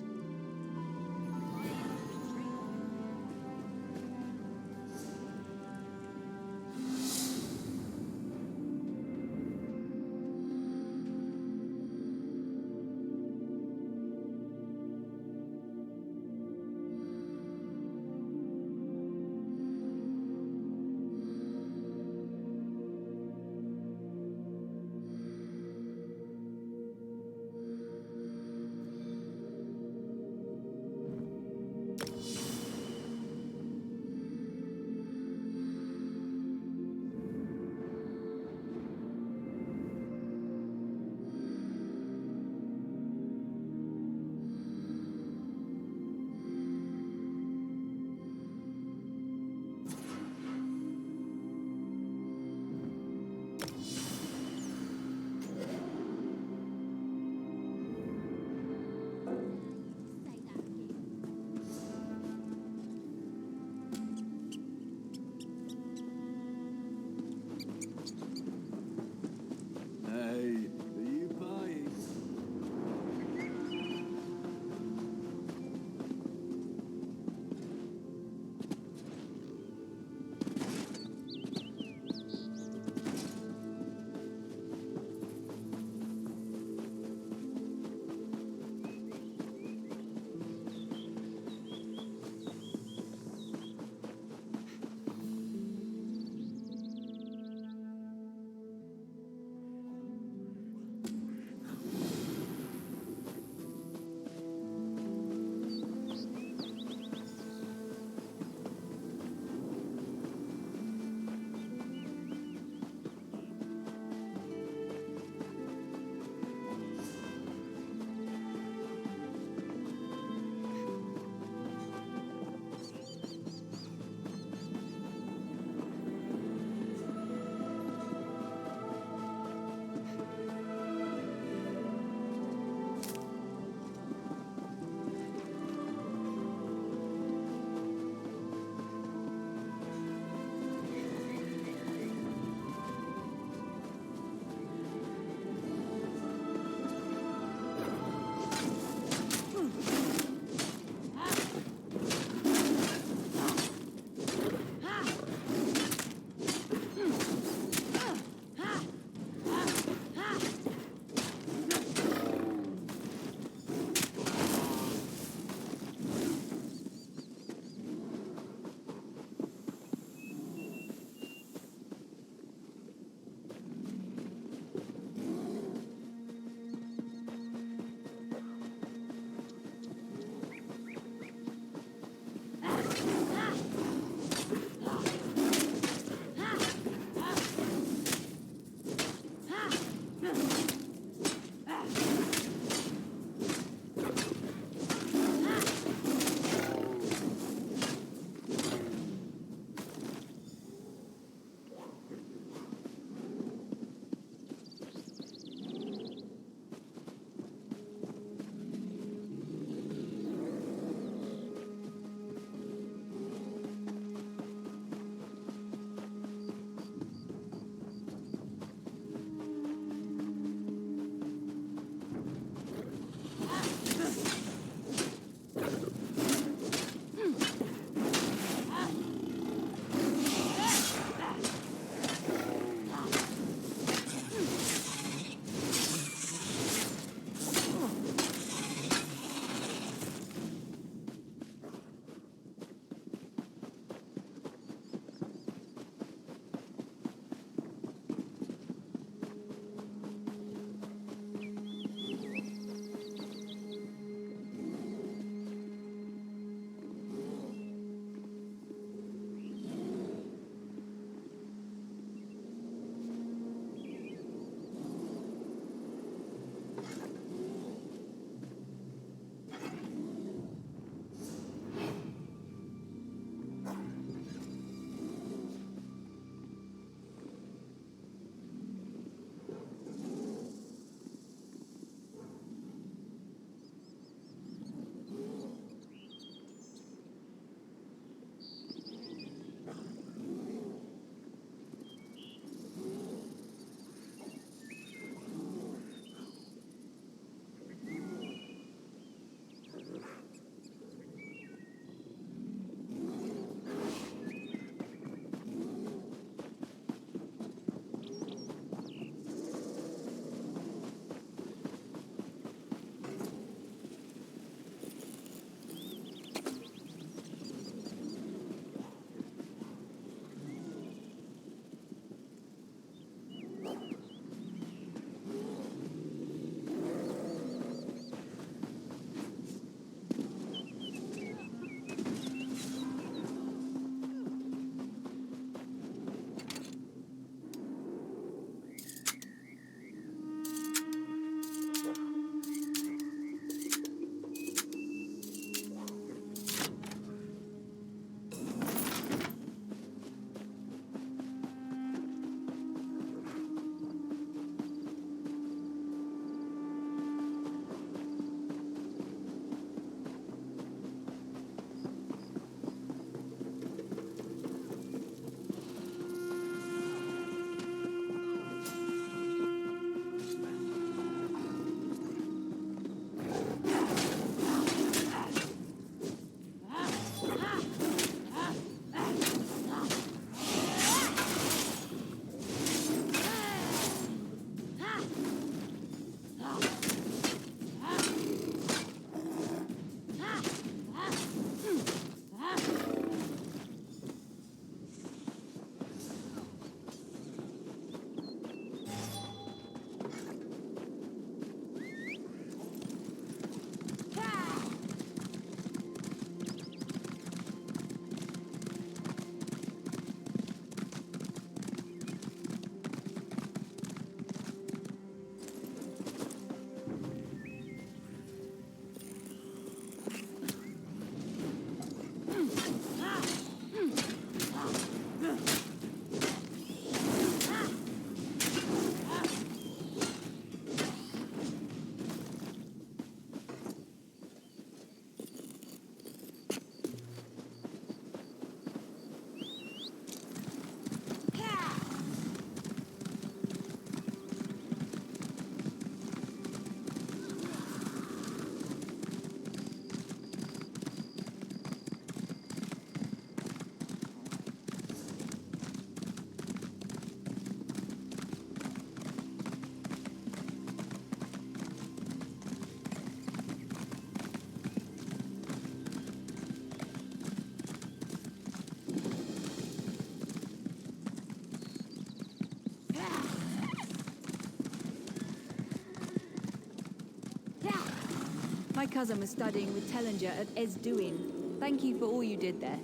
My cousin was studying with Tellinger at Esduin. Thank you for all you did there.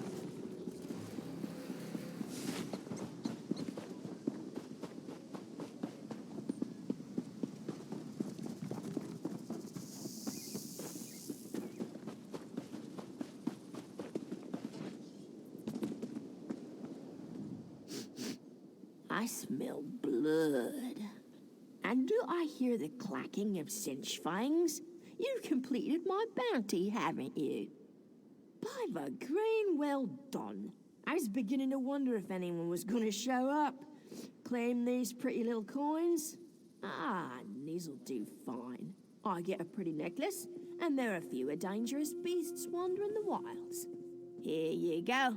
I smell blood. And do I hear the clacking of cinch fangs? You've completed my bounty, haven't you? By the green, well done. I was beginning to wonder if anyone was going to show up. Claim these pretty little coins? Ah, these'll do fine. I get a pretty necklace, and there are fewer dangerous beasts wandering the wilds. Here you go.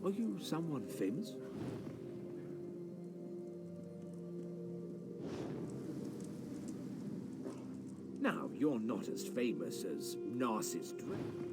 Are you someone famous? Now, you're not as famous as Narcissus Drake.